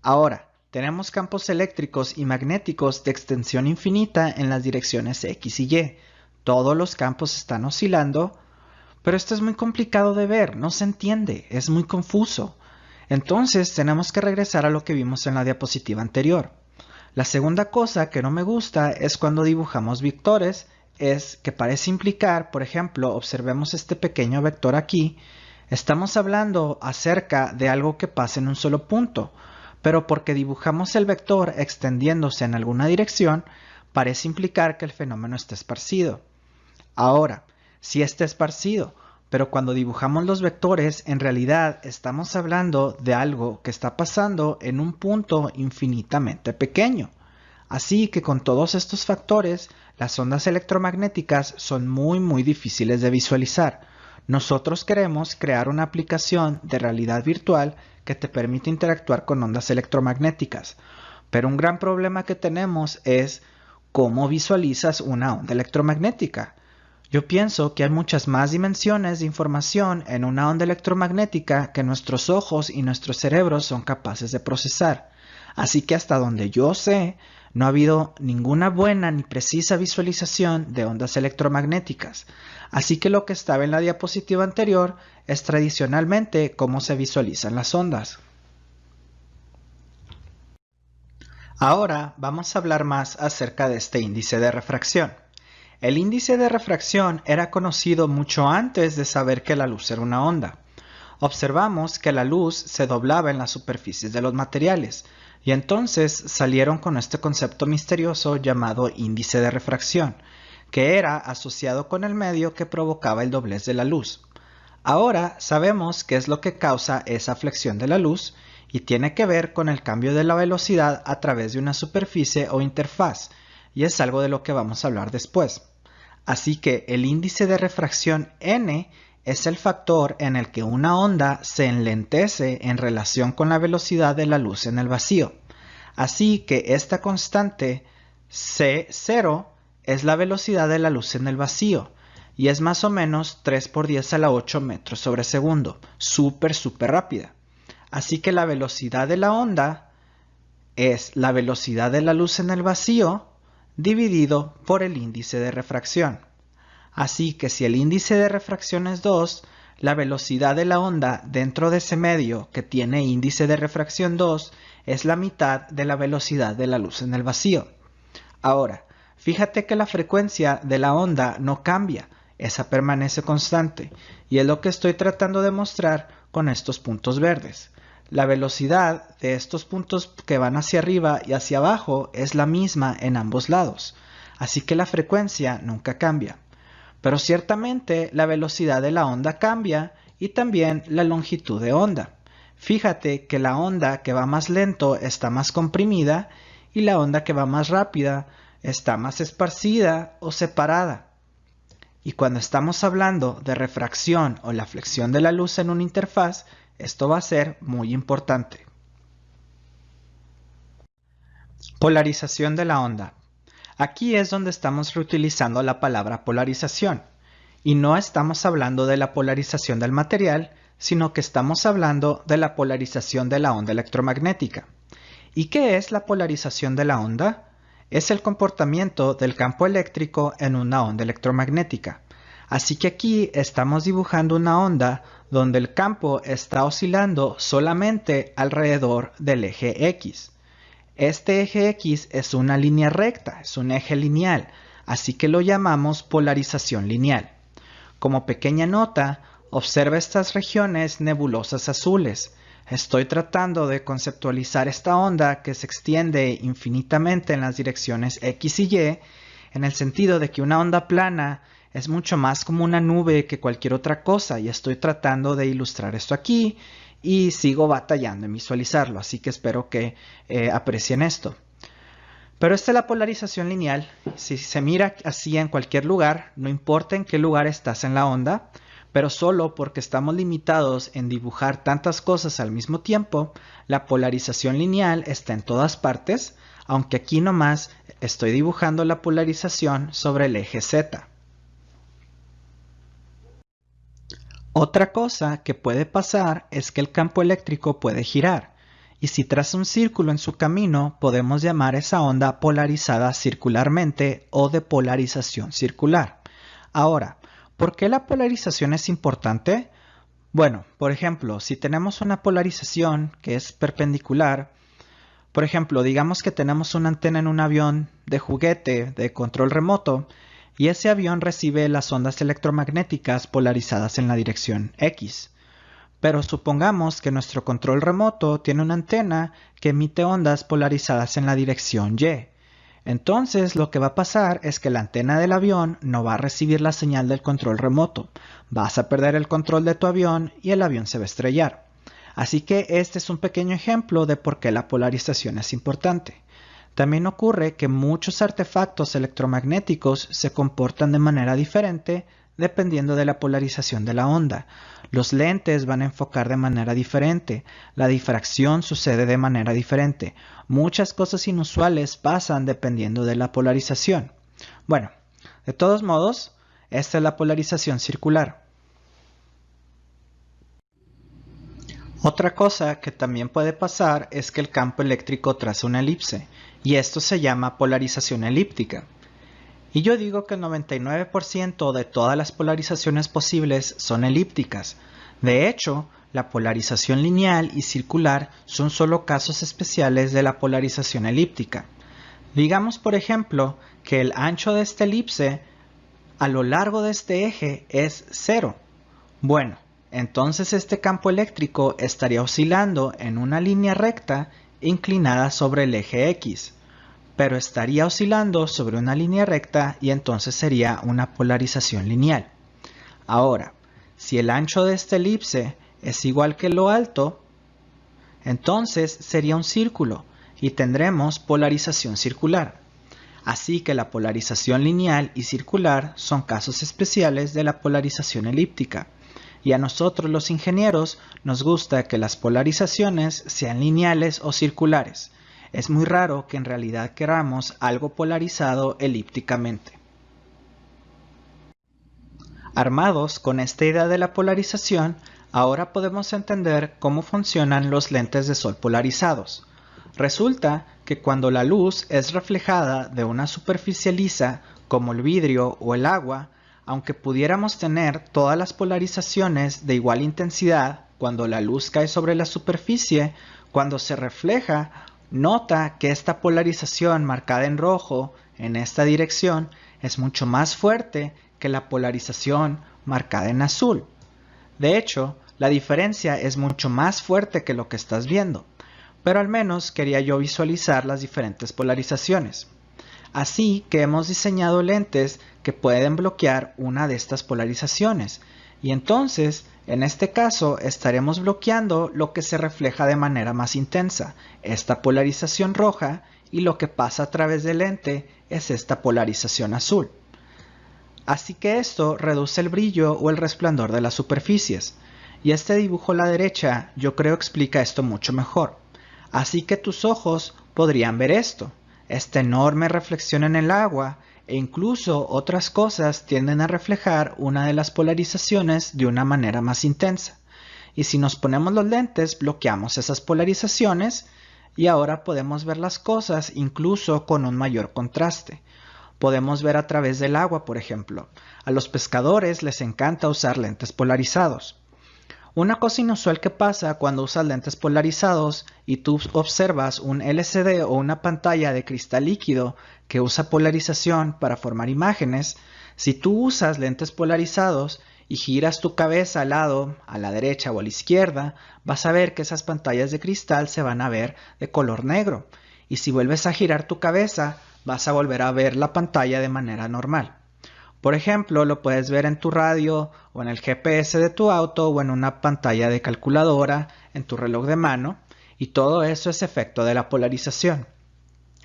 Ahora, tenemos campos eléctricos y magnéticos de extensión infinita en las direcciones X y Y. Todos los campos están oscilando, pero esto es muy complicado de ver, no se entiende, es muy confuso. Entonces tenemos que regresar a lo que vimos en la diapositiva anterior. La segunda cosa que no me gusta es cuando dibujamos vectores, es que parece implicar, por ejemplo, observemos este pequeño vector aquí, estamos hablando acerca de algo que pasa en un solo punto, pero porque dibujamos el vector extendiéndose en alguna dirección, parece implicar que el fenómeno está esparcido. Ahora, sí está esparcido, pero cuando dibujamos los vectores, en realidad estamos hablando de algo que está pasando en un punto infinitamente pequeño. Así que con todos estos factores, las ondas electromagnéticas son muy difíciles de visualizar. Nosotros queremos crear una aplicación de realidad virtual que te permite interactuar con ondas electromagnéticas. Pero un gran problema que tenemos es cómo visualizas una onda electromagnética. Yo pienso que hay muchas más dimensiones de información en una onda electromagnética que nuestros ojos y nuestros cerebros son capaces de procesar. Así que hasta donde yo sé, no ha habido ninguna buena ni precisa visualización de ondas electromagnéticas. Así que lo que estaba en la diapositiva anterior es tradicionalmente cómo se visualizan las ondas. Ahora vamos a hablar más acerca de este índice de refracción. El índice de refracción era conocido mucho antes de saber que la luz era una onda. Observamos que la luz se doblaba en las superficies de los materiales, y entonces salieron con este concepto misterioso llamado índice de refracción, que era asociado con el medio que provocaba el doblez de la luz. Ahora sabemos qué es lo que causa esa flexión de la luz, y tiene que ver con el cambio de la velocidad a través de una superficie o interfaz, y es algo de lo que vamos a hablar después. Así que el índice de refracción n es el factor en el que una onda se enlentece en relación con la velocidad de la luz en el vacío. Así que esta constante C0 es la velocidad de la luz en el vacío y es más o menos 3 por 10 a la 8 metros sobre segundo, súper rápida. Así que la velocidad de la onda es la velocidad de la luz en el vacío dividido por el índice de refracción. Así que si el índice de refracción es 2, la velocidad de la onda dentro de ese medio que tiene índice de refracción 2 es la mitad de la velocidad de la luz en el vacío. Ahora, fíjate que la frecuencia de la onda no cambia, esa permanece constante, y es lo que estoy tratando de mostrar con estos puntos verdes. La velocidad de estos puntos que van hacia arriba y hacia abajo es la misma en ambos lados, así que la frecuencia nunca cambia. Pero ciertamente la velocidad de la onda cambia y también la longitud de onda. Fíjate que la onda que va más lento está más comprimida y la onda que va más rápida está más esparcida o separada. Y cuando estamos hablando de refracción o la flexión de la luz en una interfaz, esto va a ser muy importante. Polarización de la onda. Aquí es donde estamos reutilizando la palabra polarización. Y no estamos hablando de la polarización del material, sino que estamos hablando de la polarización de la onda electromagnética. ¿Y qué es la polarización de la onda? Es el comportamiento del campo eléctrico en una onda electromagnética. Así que aquí estamos dibujando una onda donde el campo está oscilando solamente alrededor del eje X. Este eje X es una línea recta, es un eje lineal, así que lo llamamos polarización lineal. Como pequeña nota, observa estas regiones nebulosas azules. Estoy tratando de conceptualizar esta onda que se extiende infinitamente en las direcciones X y Y, en el sentido de que una onda plana es mucho más como una nube que cualquier otra cosa, y estoy tratando de ilustrar esto aquí y sigo batallando en visualizarlo, así que espero que aprecien esto. Pero esta es la polarización lineal. Si se mira así en cualquier lugar, no importa en qué lugar estás en la onda, pero solo porque estamos limitados en dibujar tantas cosas al mismo tiempo, la polarización lineal está en todas partes, aunque aquí nomás estoy dibujando la polarización sobre el eje Z. Otra cosa que puede pasar es que el campo eléctrico puede girar. Y si traza un círculo en su camino, podemos llamar esa onda polarizada circularmente o de polarización circular. Ahora, ¿por qué la polarización es importante? Bueno, por ejemplo, si tenemos una polarización que es perpendicular, por ejemplo, digamos que tenemos una antena en un avión de juguete de control remoto y ese avión recibe las ondas electromagnéticas polarizadas en la dirección X. Pero supongamos que nuestro control remoto tiene una antena que emite ondas polarizadas en la dirección Y. Entonces lo que va a pasar es que la antena del avión no va a recibir la señal del control remoto. Vas a perder el control de tu avión y el avión se va a estrellar. Así que este es un pequeño ejemplo de por qué la polarización es importante. También ocurre que muchos artefactos electromagnéticos se comportan de manera diferente dependiendo de la polarización de la onda. Los lentes van a enfocar de manera diferente, la difracción sucede de manera diferente. Muchas cosas inusuales pasan dependiendo de la polarización. Bueno, de todos modos, esta es la polarización circular. Otra cosa que también puede pasar es que el campo eléctrico traza una elipse, y esto se llama polarización elíptica. Y yo digo que el 99% de todas las polarizaciones posibles son elípticas. De hecho, la polarización lineal y circular son solo casos especiales de la polarización elíptica. Digamos, por ejemplo, que el ancho de esta elipse a lo largo de este eje es 0. Bueno, entonces este campo eléctrico estaría oscilando en una línea recta inclinada sobre el eje X. Pero estaría oscilando sobre una línea recta y entonces sería una polarización lineal. Ahora, si el ancho de esta elipse es igual que lo alto, entonces sería un círculo y tendremos polarización circular. Así que la polarización lineal y circular son casos especiales de la polarización elíptica. Y a nosotros los ingenieros nos gusta que las polarizaciones sean lineales o circulares. Es muy raro que en realidad queramos algo polarizado elípticamente. Armados con esta idea de la polarización, ahora podemos entender cómo funcionan los lentes de sol polarizados. Resulta que cuando la luz es reflejada de una superficie lisa, como el vidrio o el agua, aunque pudiéramos tener todas las polarizaciones de igual intensidad, cuando la luz cae sobre la superficie, cuando se refleja, nota que esta polarización marcada en rojo en esta dirección es mucho más fuerte que la polarización marcada en azul. De hecho, la diferencia es mucho más fuerte que lo que estás viendo, pero al menos quería yo visualizar las diferentes polarizaciones. Así que hemos diseñado lentes que pueden bloquear una de estas polarizaciones, y entonces En este caso, estaremos bloqueando lo que se refleja de manera más intensa, esta polarización roja, y lo que pasa a través del lente es esta polarización azul. Así que esto reduce el brillo o el resplandor de las superficies. Y este dibujo a la derecha yo creo explica esto mucho mejor. Así que tus ojos podrían ver esto, esta enorme reflexión en el agua, e incluso otras cosas tienden a reflejar una de las polarizaciones de una manera más intensa. Y si nos ponemos los lentes, bloqueamos esas polarizaciones y ahora podemos ver las cosas incluso con un mayor contraste. Podemos ver a través del agua, por ejemplo. A los pescadores les encanta usar lentes polarizados. Una cosa inusual que pasa cuando usas lentes polarizados y tú observas un LCD o una pantalla de cristal líquido que usa polarización para formar imágenes, si tú usas lentes polarizados y giras tu cabeza al lado, a la derecha o a la izquierda, vas a ver que esas pantallas de cristal se van a ver de color negro. Y si vuelves a girar tu cabeza, vas a volver a ver la pantalla de manera normal. Por ejemplo, lo puedes ver en tu radio o en el GPS de tu auto o en una pantalla de calculadora, en tu reloj de mano, y todo eso es efecto de la polarización.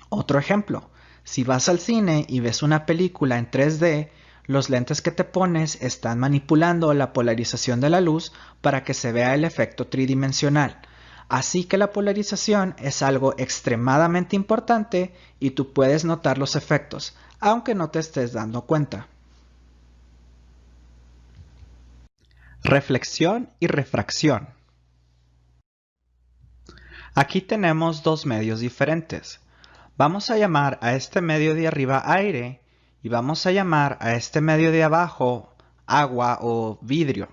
Otro ejemplo, si vas al cine y ves una película en 3D, los lentes que te pones están manipulando la polarización de la luz para que se vea el efecto tridimensional. Así que la polarización es algo extremadamente importante y tú puedes notar los efectos, aunque no te estés dando cuenta. Reflexión y refracción. Aquí tenemos dos medios diferentes. Vamos a llamar a este medio de arriba aire y vamos a llamar a este medio de abajo agua o vidrio.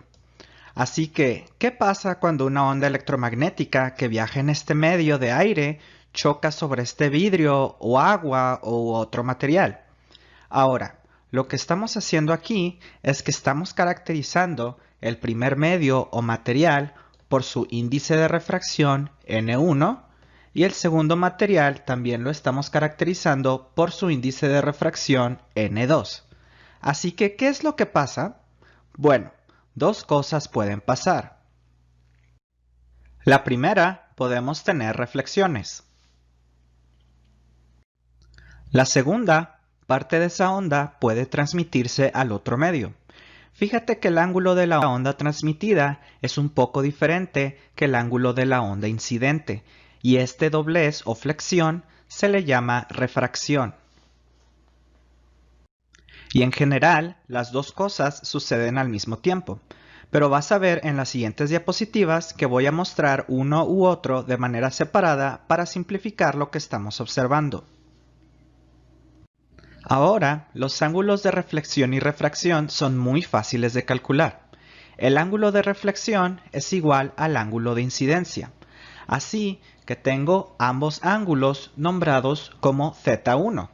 Así que, ¿qué pasa cuando una onda electromagnética que viaja en este medio de aire choca sobre este vidrio o agua u otro material? Ahora, lo que estamos haciendo aquí es que estamos caracterizando el primer medio o material por su índice de refracción N1 y el segundo material también lo estamos caracterizando por su índice de refracción N2. Así que, ¿qué es lo que pasa? Bueno, dos cosas pueden pasar. La primera, podemos tener reflexiones. La segunda, parte de esa onda puede transmitirse al otro medio. Fíjate que el ángulo de la onda transmitida es un poco diferente que el ángulo de la onda incidente, y este doblez o flexión se le llama refracción. Y en general, las dos cosas suceden al mismo tiempo, pero vas a ver en las siguientes diapositivas que voy a mostrar uno u otro de manera separada para simplificar lo que estamos observando. Ahora, los ángulos de reflexión y refracción son muy fáciles de calcular. El ángulo de reflexión es igual al ángulo de incidencia. Así que tengo ambos ángulos nombrados como Z1.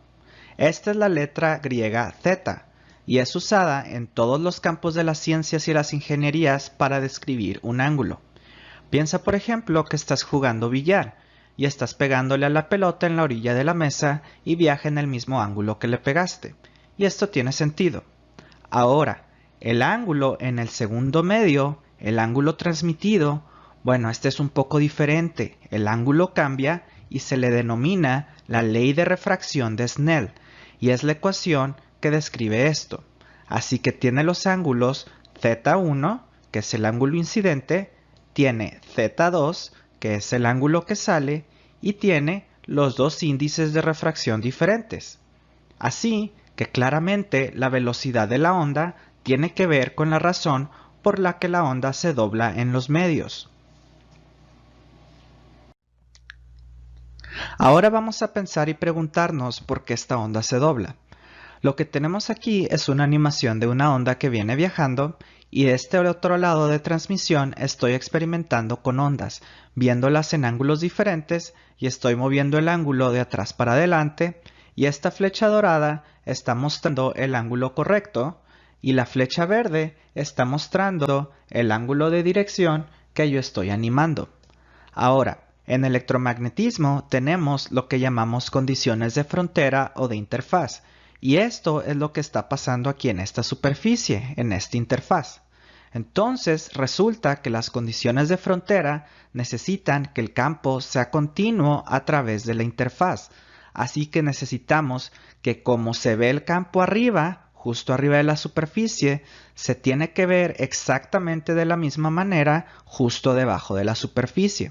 Esta es la letra griega Z y es usada en todos los campos de las ciencias y las ingenierías para describir un ángulo. Piensa, por ejemplo, que estás jugando billar y estás pegándole a la pelota en la orilla de la mesa y viaja en el mismo ángulo que le pegaste. Y esto tiene sentido. Ahora, el ángulo en el segundo medio, el ángulo transmitido, bueno, este es un poco diferente. El ángulo cambia y se le denomina la ley de refracción de Snell, y es la ecuación que describe esto. Así que tiene los ángulos Z1, que es el ángulo incidente, tiene Z2, que es el ángulo que sale, y tiene los dos índices de refracción diferentes. Así que claramente la velocidad de la onda tiene que ver con la razón por la que la onda se dobla en los medios. Ahora vamos a pensar y preguntarnos por qué esta onda se dobla. Lo que tenemos aquí es una animación de una onda que viene viajando y de este otro lado de transmisión estoy experimentando con ondas, viéndolas en ángulos diferentes y estoy moviendo el ángulo de atrás para adelante y esta flecha dorada está mostrando el ángulo correcto y la flecha verde está mostrando el ángulo de dirección que yo estoy animando. Ahora, en electromagnetismo tenemos lo que llamamos condiciones de frontera o de interfaz. Y esto es lo que está pasando aquí en esta superficie, en esta interfaz. Entonces resulta que las condiciones de frontera necesitan que el campo sea continuo a través de la interfaz. Así que necesitamos que como se ve el campo arriba, justo arriba de la superficie, se tiene que ver exactamente de la misma manera justo debajo de la superficie.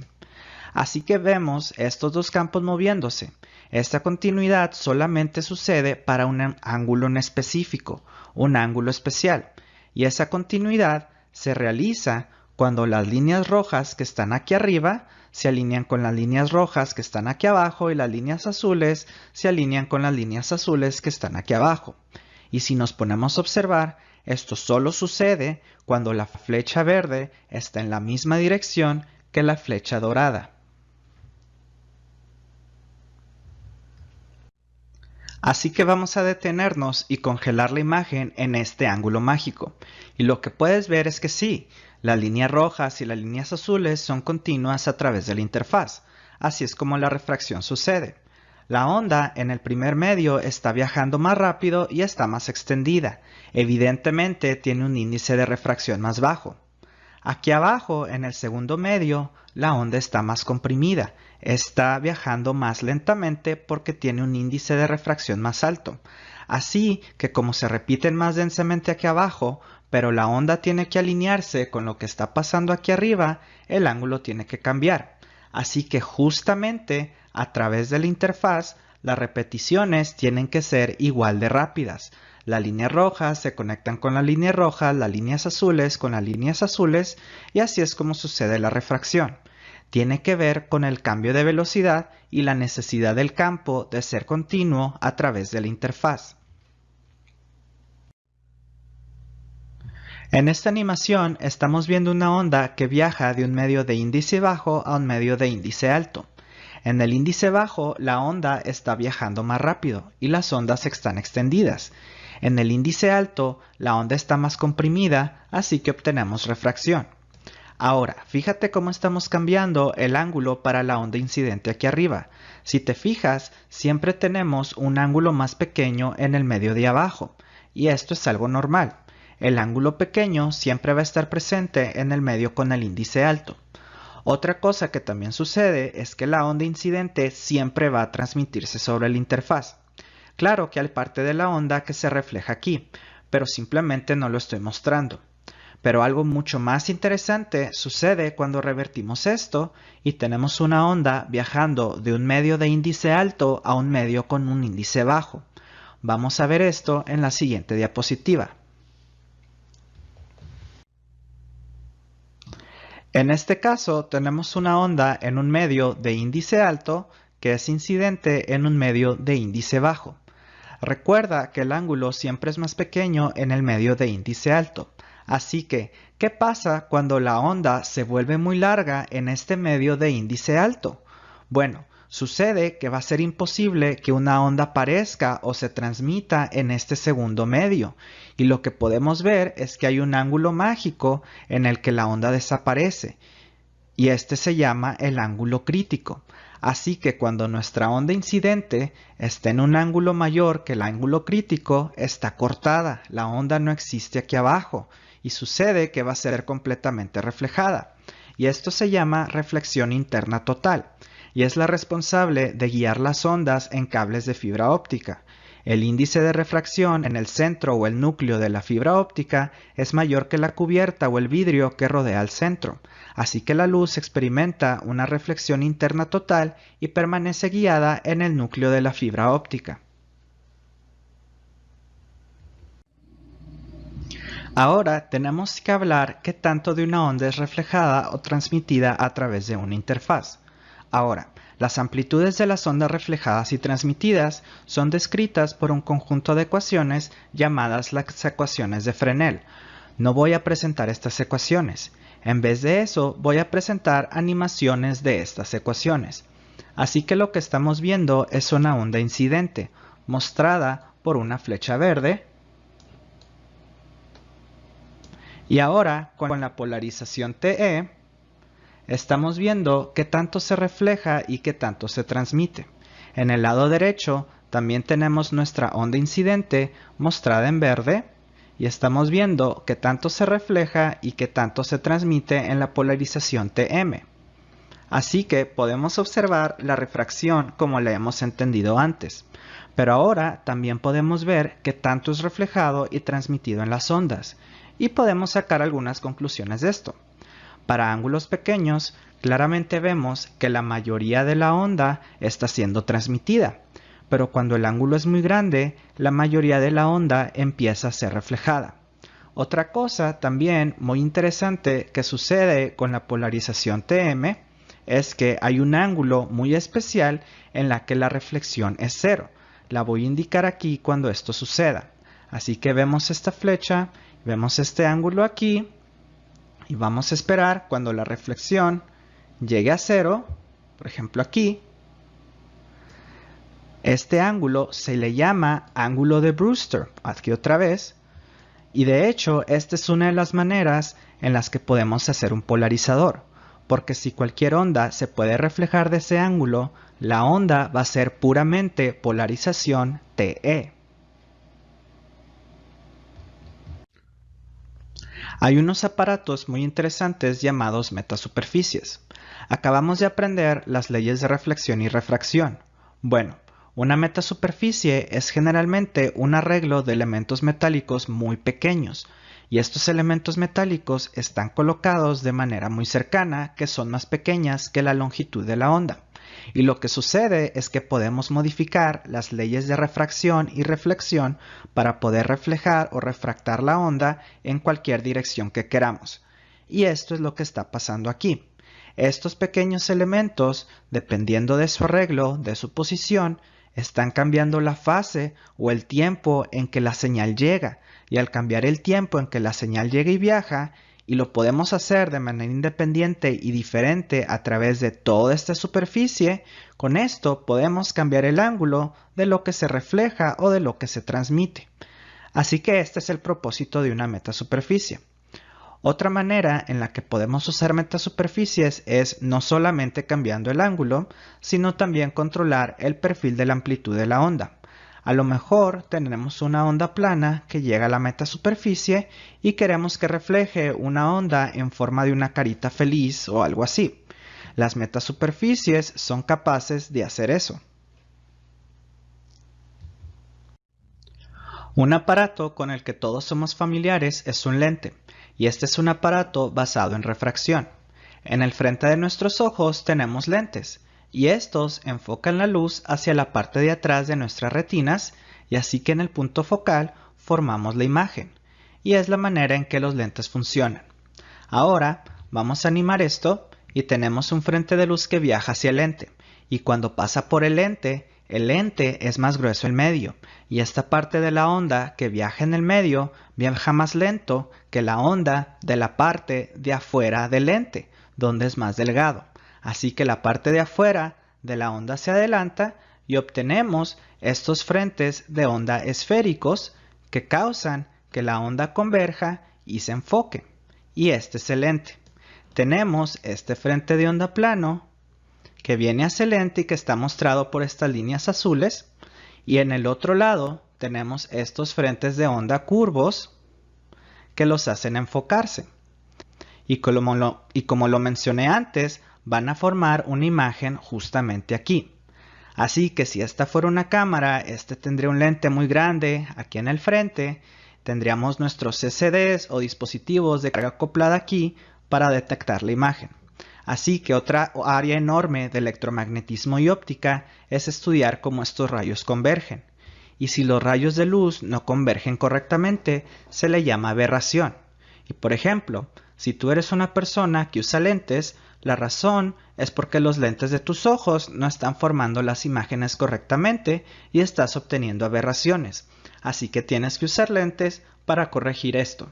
Así que vemos estos dos campos moviéndose. Esta continuidad solamente sucede para un ángulo en específico, un ángulo especial. Y esa continuidad se realiza cuando las líneas rojas que están aquí arriba se alinean con las líneas rojas que están aquí abajo y las líneas azules se alinean con las líneas azules que están aquí abajo. Y si nos ponemos a observar, esto solo sucede cuando la flecha verde está en la misma dirección que la flecha dorada. Así que vamos a detenernos y congelar la imagen en este ángulo mágico. Y lo que puedes ver es que sí, las líneas rojas y las líneas azules son continuas a través de la interfaz. Así es como la refracción sucede. La onda en el primer medio está viajando más rápido y está más extendida. Evidentemente tiene un índice de refracción más bajo. Aquí abajo, en el segundo medio, la onda está más comprimida. Está viajando más lentamente porque tiene un índice de refracción más alto. Así que como se repiten más densamente aquí abajo, pero la onda tiene que alinearse con lo que está pasando aquí arriba, el ángulo tiene que cambiar. Así que justamente a través de la interfaz, las repeticiones tienen que ser igual de rápidas. Las líneas rojas se conectan con las líneas rojas, las líneas azules con las líneas azules, y así es como sucede la refracción. Tiene que ver con el cambio de velocidad y la necesidad del campo de ser continuo a través de la interfaz. En esta animación estamos viendo una onda que viaja de un medio de índice bajo a un medio de índice alto. En el índice bajo, la onda está viajando más rápido y las ondas están extendidas. En el índice alto, la onda está más comprimida, así que obtenemos refracción. Ahora, fíjate cómo estamos cambiando el ángulo para la onda incidente aquí arriba. Si te fijas, siempre tenemos un ángulo más pequeño en el medio de abajo, y esto es algo normal. El ángulo pequeño siempre va a estar presente en el medio con el índice alto. Otra cosa que también sucede es que la onda incidente siempre va a transmitirse sobre la interfaz. Claro que hay parte de la onda que se refleja aquí, pero simplemente no lo estoy mostrando. Pero algo mucho más interesante sucede cuando revertimos esto y tenemos una onda viajando de un medio de índice alto a un medio con un índice bajo. Vamos a ver esto en la siguiente diapositiva. En este caso tenemos una onda en un medio de índice alto que es incidente en un medio de índice bajo. Recuerda que el ángulo siempre es más pequeño en el medio de índice alto. Así que, ¿qué pasa cuando la onda se vuelve muy larga en este medio de índice alto? Bueno, sucede que va a ser imposible que una onda aparezca o se transmita en este segundo medio. Y lo que podemos ver es que hay un ángulo mágico en el que la onda desaparece. Y este se llama el ángulo crítico. Así que cuando nuestra onda incidente está en un ángulo mayor que el ángulo crítico, está cortada, la onda no existe aquí abajo y sucede que va a ser completamente reflejada. Y esto se llama reflexión interna total y es la responsable de guiar las ondas en cables de fibra óptica. El índice de refracción en el centro o el núcleo de la fibra óptica es mayor que la cubierta o el vidrio que rodea al centro, así que la luz experimenta una reflexión interna total y permanece guiada en el núcleo de la fibra óptica. Ahora tenemos que hablar qué tanto de una onda es reflejada o transmitida a través de una interfaz. Ahora, las amplitudes de las ondas reflejadas y transmitidas son descritas por un conjunto de ecuaciones llamadas las ecuaciones de Fresnel. No voy a presentar estas ecuaciones. En vez de eso, voy a presentar animaciones de estas ecuaciones. Así que lo que estamos viendo es una onda incidente, mostrada por una flecha verde. Y ahora, con la polarización TE, estamos viendo qué tanto se refleja y qué tanto se transmite. En el lado derecho también tenemos nuestra onda incidente mostrada en verde y estamos viendo qué tanto se refleja y qué tanto se transmite en la polarización TM. Así que podemos observar la refracción como la hemos entendido antes, pero ahora también podemos ver qué tanto es reflejado y transmitido en las ondas, y podemos sacar algunas conclusiones de esto. Para ángulos pequeños, claramente vemos que la mayoría de la onda está siendo transmitida, pero cuando el ángulo es muy grande, la mayoría de la onda empieza a ser reflejada. Otra cosa también muy interesante que sucede con la polarización TM es que hay un ángulo muy especial en la que la reflexión es cero. La voy a indicar aquí cuando esto suceda. Así que vemos esta flecha, vemos este ángulo aquí, y vamos a esperar cuando la reflexión llegue a cero, por ejemplo aquí. Este ángulo se le llama ángulo de Brewster, aquí otra vez, y de hecho esta es una de las maneras en las que podemos hacer un polarizador, porque si cualquier onda se puede reflejar de ese ángulo, la onda va a ser puramente polarización TE. Hay unos aparatos muy interesantes llamados metasuperficies. Acabamos de aprender las leyes de reflexión y refracción. Bueno, una metasuperficie es generalmente un arreglo de elementos metálicos muy pequeños, y estos elementos metálicos están colocados de manera muy cercana, que son más pequeñas que la longitud de la onda. Y lo que sucede es que podemos modificar las leyes de refracción y reflexión para poder reflejar o refractar la onda en cualquier dirección que queramos. Y esto es lo que está pasando aquí. Estos pequeños elementos, dependiendo de su arreglo, de su posición, están cambiando la fase o el tiempo en que la señal llega, y al cambiar el tiempo en que la señal llega y viaja, y lo podemos hacer de manera independiente y diferente a través de toda esta superficie, con esto podemos cambiar el ángulo de lo que se refleja o de lo que se transmite. Así que este es el propósito de una metasuperficie. Otra manera en la que podemos usar metasuperficies es no solamente cambiando el ángulo, sino también controlar el perfil de la amplitud de la onda. A lo mejor tenemos una onda plana que llega a la metasuperficie y queremos que refleje una onda en forma de una carita feliz o algo así. Las metasuperficies son capaces de hacer eso. Un aparato con el que todos somos familiares es un lente, y este es un aparato basado en refracción. En el frente de nuestros ojos tenemos lentes, y estos enfocan la luz hacia la parte de atrás de nuestras retinas, y así que en el punto focal formamos la imagen, y es la manera en que los lentes funcionan. Ahora vamos a animar esto y tenemos un frente de luz que viaja hacia el lente, y cuando pasa por el lente es más grueso en medio, y esta parte de la onda que viaja en el medio viaja más lento que la onda de la parte de afuera del lente, donde es más delgado. Así que la parte de afuera de la onda se adelanta y obtenemos estos frentes de onda esféricos que causan que la onda converja y se enfoque. Y este es el lente. Tenemos este frente de onda plano que viene hacia el lente y que está mostrado por estas líneas azules. Y en el otro lado tenemos estos frentes de onda curvos que los hacen enfocarse. Y como lo mencioné antes, van a formar una imagen justamente aquí. Así que si esta fuera una cámara, este tendría un lente muy grande aquí en el frente. Tendríamos nuestros CCDs o dispositivos de carga acoplada aquí para detectar la imagen. Así que otra área enorme de electromagnetismo y óptica es estudiar cómo estos rayos convergen. Y si los rayos de luz no convergen correctamente, se le llama aberración. Y por ejemplo, si tú eres una persona que usa lentes, la razón es porque los lentes de tus ojos no están formando las imágenes correctamente y estás obteniendo aberraciones. Así que tienes que usar lentes para corregir esto.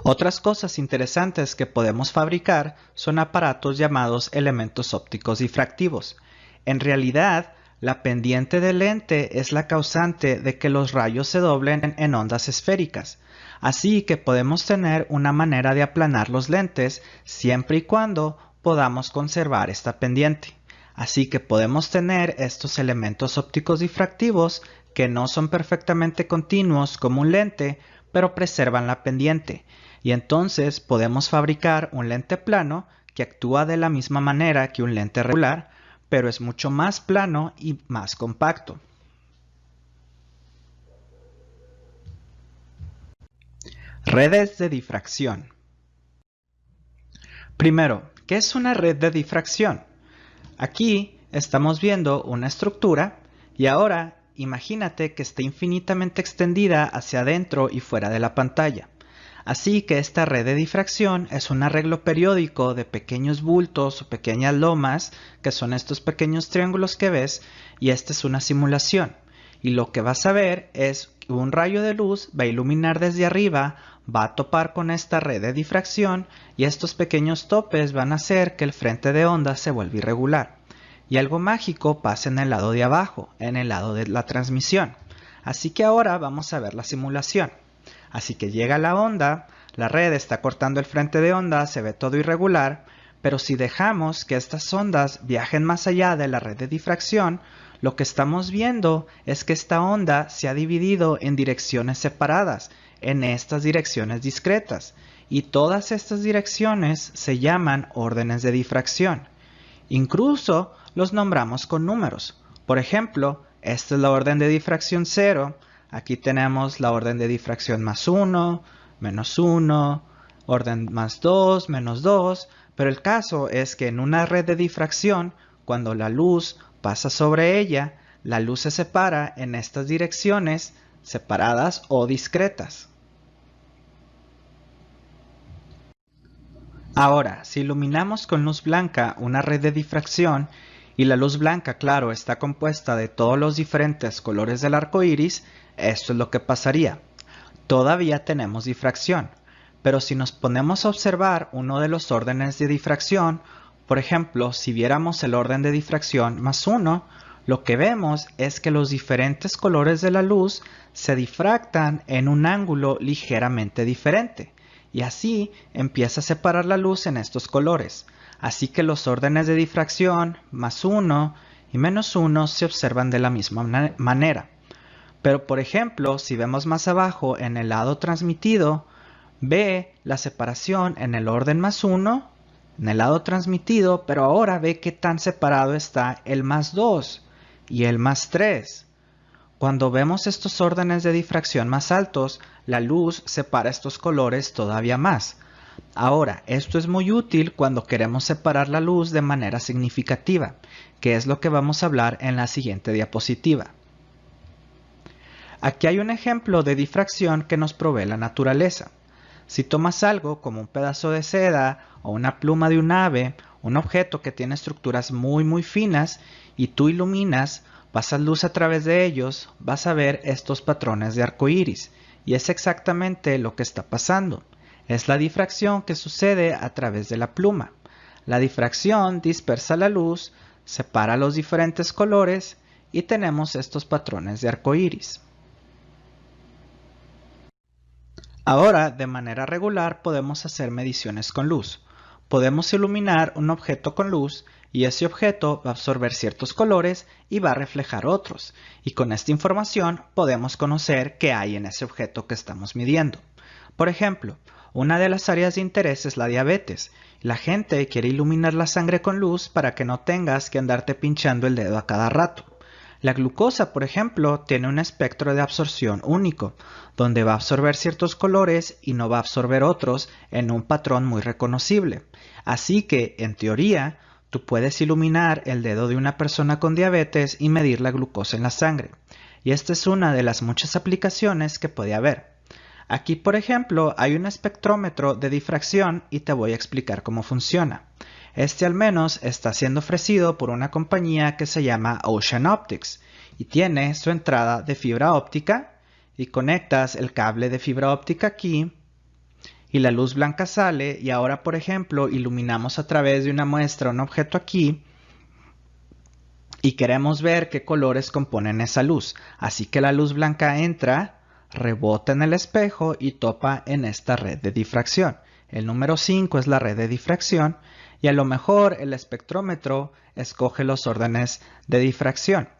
Otras cosas interesantes que podemos fabricar son aparatos llamados elementos ópticos difractivos. En realidad, la pendiente del lente es la causante de que los rayos se doblen en ondas esféricas. Así que podemos tener una manera de aplanar los lentes siempre y cuando podamos conservar esta pendiente. Así que podemos tener estos elementos ópticos difractivos que no son perfectamente continuos como un lente, pero preservan la pendiente. Y entonces podemos fabricar un lente plano que actúa de la misma manera que un lente regular, pero es mucho más plano y más compacto. Redes de difracción. Primero, ¿qué es una red de difracción? Aquí estamos viendo una estructura y ahora imagínate que está infinitamente extendida hacia adentro y fuera de la pantalla. Así que esta red de difracción es un arreglo periódico de pequeños bultos o pequeñas lomas, que son estos pequeños triángulos que ves, y esta es una simulación. Y lo que vas a ver es que un rayo de luz va a iluminar desde arriba, va a topar con esta red de difracción y estos pequeños topes van a hacer que el frente de onda se vuelva irregular. Y algo mágico pasa en el lado de abajo, en el lado de la transmisión. Así que ahora vamos a ver la simulación. Así que llega la onda, la red está cortando el frente de onda, se ve todo irregular, pero si dejamos que estas ondas viajen más allá de la red de difracción, lo que estamos viendo es que esta onda se ha dividido en direcciones separadas, en estas direcciones discretas, y todas estas direcciones se llaman órdenes de difracción. Incluso los nombramos con números. Por ejemplo, esta es la orden de difracción 0, aquí tenemos la orden de difracción más 1, menos 1, orden más 2, menos 2, pero el caso es que en una red de difracción, cuando la luz pasa sobre ella, la luz se separa en estas direcciones separadas o discretas. Ahora, si iluminamos con luz blanca una red de difracción, y la luz blanca, claro, está compuesta de todos los diferentes colores del arco iris, esto es lo que pasaría. Todavía tenemos difracción, pero si nos ponemos a observar uno de los órdenes de difracción, por ejemplo, si viéramos el orden de difracción más 1, lo que vemos es que los diferentes colores de la luz se difractan en un ángulo ligeramente diferente. Y así empieza a separar la luz en estos colores. Así que los órdenes de difracción, más 1 y menos 1, se observan de la misma manera. Pero por ejemplo, si vemos más abajo en el lado transmitido, ve la separación en el orden más 1, en el lado transmitido, pero ahora ve qué tan separado está el más 2 y el más 3. Cuando vemos estos órdenes de difracción más altos, la luz separa estos colores todavía más. Ahora, esto es muy útil cuando queremos separar la luz de manera significativa, que es lo que vamos a hablar en la siguiente diapositiva. Aquí hay un ejemplo de difracción que nos provee la naturaleza. Si tomas algo como un pedazo de seda o una pluma de un ave, un objeto que tiene estructuras muy finas, y tú iluminas, pasas luz a través de ellos, vas a ver estos patrones de arco iris, y es exactamente lo que está pasando. Es la difracción que sucede a través de la pluma. La difracción dispersa la luz, separa los diferentes colores y tenemos estos patrones de arco iris. Ahora, de manera regular, podemos hacer mediciones con luz. Podemos iluminar un objeto con luz y ese objeto va a absorber ciertos colores y va a reflejar otros. Y con esta información podemos conocer qué hay en ese objeto que estamos midiendo. Por ejemplo, una de las áreas de interés es la diabetes. La gente quiere iluminar la sangre con luz para que no tengas que andarte pinchando el dedo a cada rato. La glucosa, por ejemplo, tiene un espectro de absorción único, donde va a absorber ciertos colores y no va a absorber otros en un patrón muy reconocible. Así que, en teoría, tú puedes iluminar el dedo de una persona con diabetes y medir la glucosa en la sangre. Y esta es una de las muchas aplicaciones que puede haber. Aquí, por ejemplo, hay un espectrómetro de difracción y te voy a explicar cómo funciona. Este al menos está siendo ofrecido por una compañía que se llama Ocean Optics y tiene su entrada de fibra óptica y conectas el cable de fibra óptica aquí y la luz blanca sale y ahora, por ejemplo, iluminamos a través de una muestra un objeto aquí y queremos ver qué colores componen esa luz. Así que la luz blanca entra, rebota en el espejo y topa en esta red de difracción. El número 5 es la red de difracción Y a lo mejor el espectrómetro escoge los órdenes de difracción.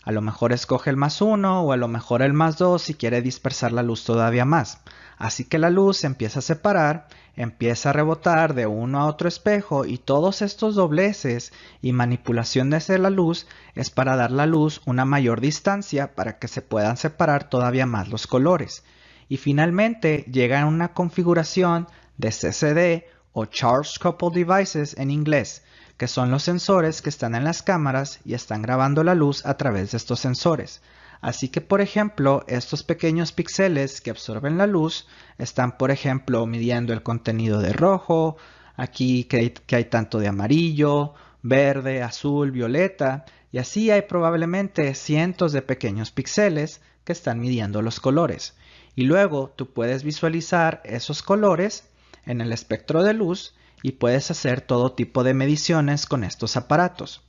A lo mejor escoge el +1 o a lo mejor el +2 si quiere dispersar la luz todavía más. Así que la luz se empieza a separar, empieza a rebotar de uno a otro espejo y todos estos dobleces y manipulación desde la luz es para dar la luz una mayor distancia para que se puedan separar todavía más los colores. Y finalmente llega a una configuración de CCD o Charge Coupled Devices en inglés, que son los sensores que están en las cámaras y están grabando la luz a través de estos sensores. Así que, por ejemplo, estos pequeños píxeles que absorben la luz están, por ejemplo, midiendo el contenido de rojo, aquí que hay tanto de amarillo, verde, azul, violeta, y así hay probablemente cientos de pequeños píxeles que están midiendo los colores. Y luego tú puedes visualizar esos colores en el espectro de luz y puedes hacer todo tipo de mediciones con estos aparatos.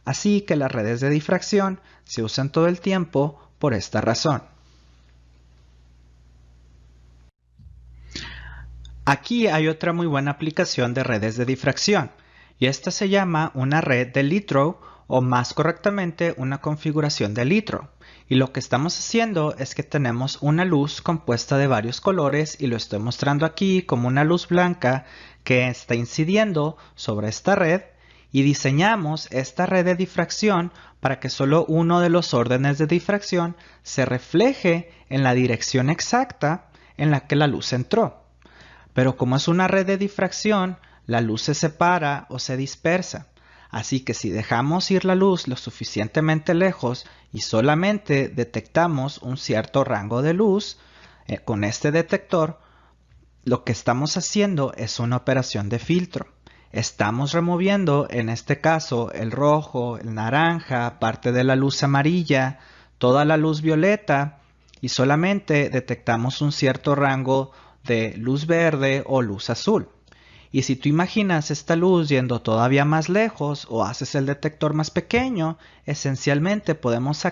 Así que las redes de difracción se usan todo el tiempo por esta razón. Aquí hay otra muy buena aplicación de redes de difracción y esta se llama una red de litro o más correctamente una configuración de litro. Y lo que estamos haciendo es que tenemos una luz compuesta de varios colores y lo estoy mostrando aquí como una luz blanca que está incidiendo sobre esta red y diseñamos esta red de difracción para que solo uno de los órdenes de difracción se refleje en la dirección exacta en la que la luz entró. Pero como es una red de difracción, la luz se separa o se dispersa. Así que si dejamos ir la luz lo suficientemente lejos y solamente detectamos un cierto rango de luz con este detector, lo que estamos haciendo es una operación de filtro. Estamos removiendo, en este caso, el rojo, el naranja, parte de la luz amarilla, toda la luz violeta y solamente detectamos un cierto rango de luz verde o luz azul. Y si tú imaginas esta luz yendo todavía más lejos o haces el detector más pequeño, esencialmente podemos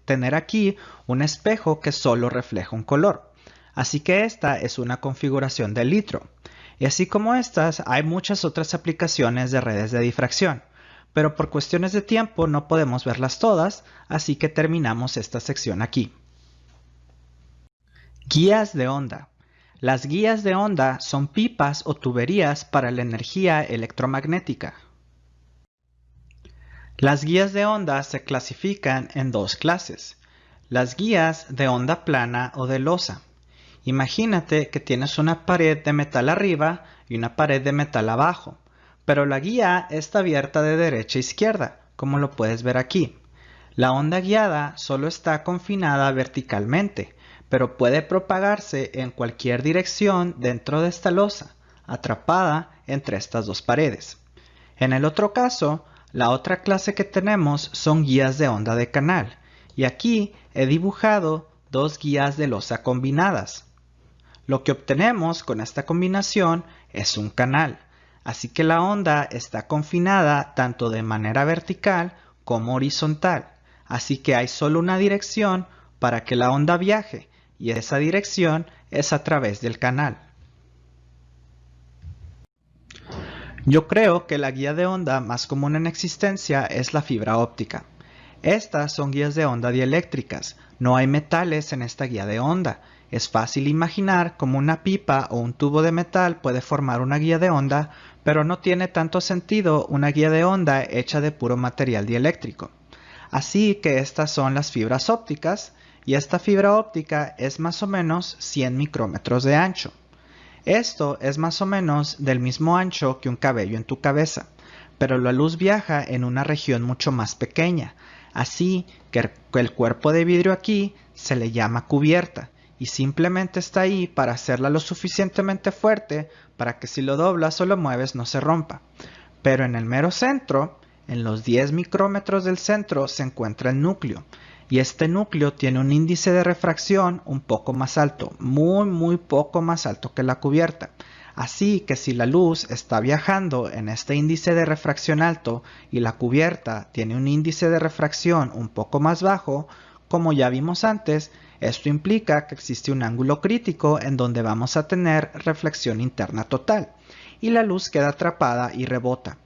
tener aquí un espejo que solo refleja un color. Así que esta es una configuración de litro. Y así como estas, hay muchas otras aplicaciones de redes de difracción. Pero por cuestiones de tiempo no podemos verlas todas, así que terminamos esta sección aquí. Guías de onda. Las guías de onda son pipas o tuberías para la energía electromagnética. Las guías de onda se clasifican en dos clases. Las guías de onda plana o de losa. Imagínate que tienes una pared de metal arriba y una pared de metal abajo, pero la guía está abierta de derecha a izquierda, como lo puedes ver aquí. La onda guiada solo está confinada verticalmente, pero puede propagarse en cualquier dirección dentro de esta losa, atrapada entre estas dos paredes. En el otro caso, la otra clase que tenemos son guías de onda de canal, y aquí he dibujado dos guías de losa combinadas. Lo que obtenemos con esta combinación es un canal, así que la onda está confinada tanto de manera vertical como horizontal, así que hay solo una dirección para que la onda viaje, y esa dirección es a través del canal. Yo creo que la guía de onda más común en existencia es la fibra óptica. Estas son guías de onda dieléctricas, no hay metales en esta guía de onda. Es fácil imaginar cómo una pipa o un tubo de metal puede formar una guía de onda, pero no tiene tanto sentido una guía de onda hecha de puro material dieléctrico. Así que estas son las fibras ópticas, y esta fibra óptica es más o menos 100 micrómetros de ancho. Esto es más o menos del mismo ancho que un cabello en tu cabeza, pero la luz viaja en una región mucho más pequeña, así que el cuerpo de vidrio aquí se le llama cubierta, y simplemente está ahí para hacerla lo suficientemente fuerte para que si lo doblas o lo mueves no se rompa. Pero en el mero centro, en los 10 micrómetros del centro, se encuentra el núcleo. Y este núcleo tiene un índice de refracción un poco más alto, muy poco más alto que la cubierta. Así que si la luz está viajando en este índice de refracción alto y la cubierta tiene un índice de refracción un poco más bajo, como ya vimos antes, esto implica que existe un ángulo crítico en donde vamos a tener reflexión interna total. y la luz queda atrapada y rebota.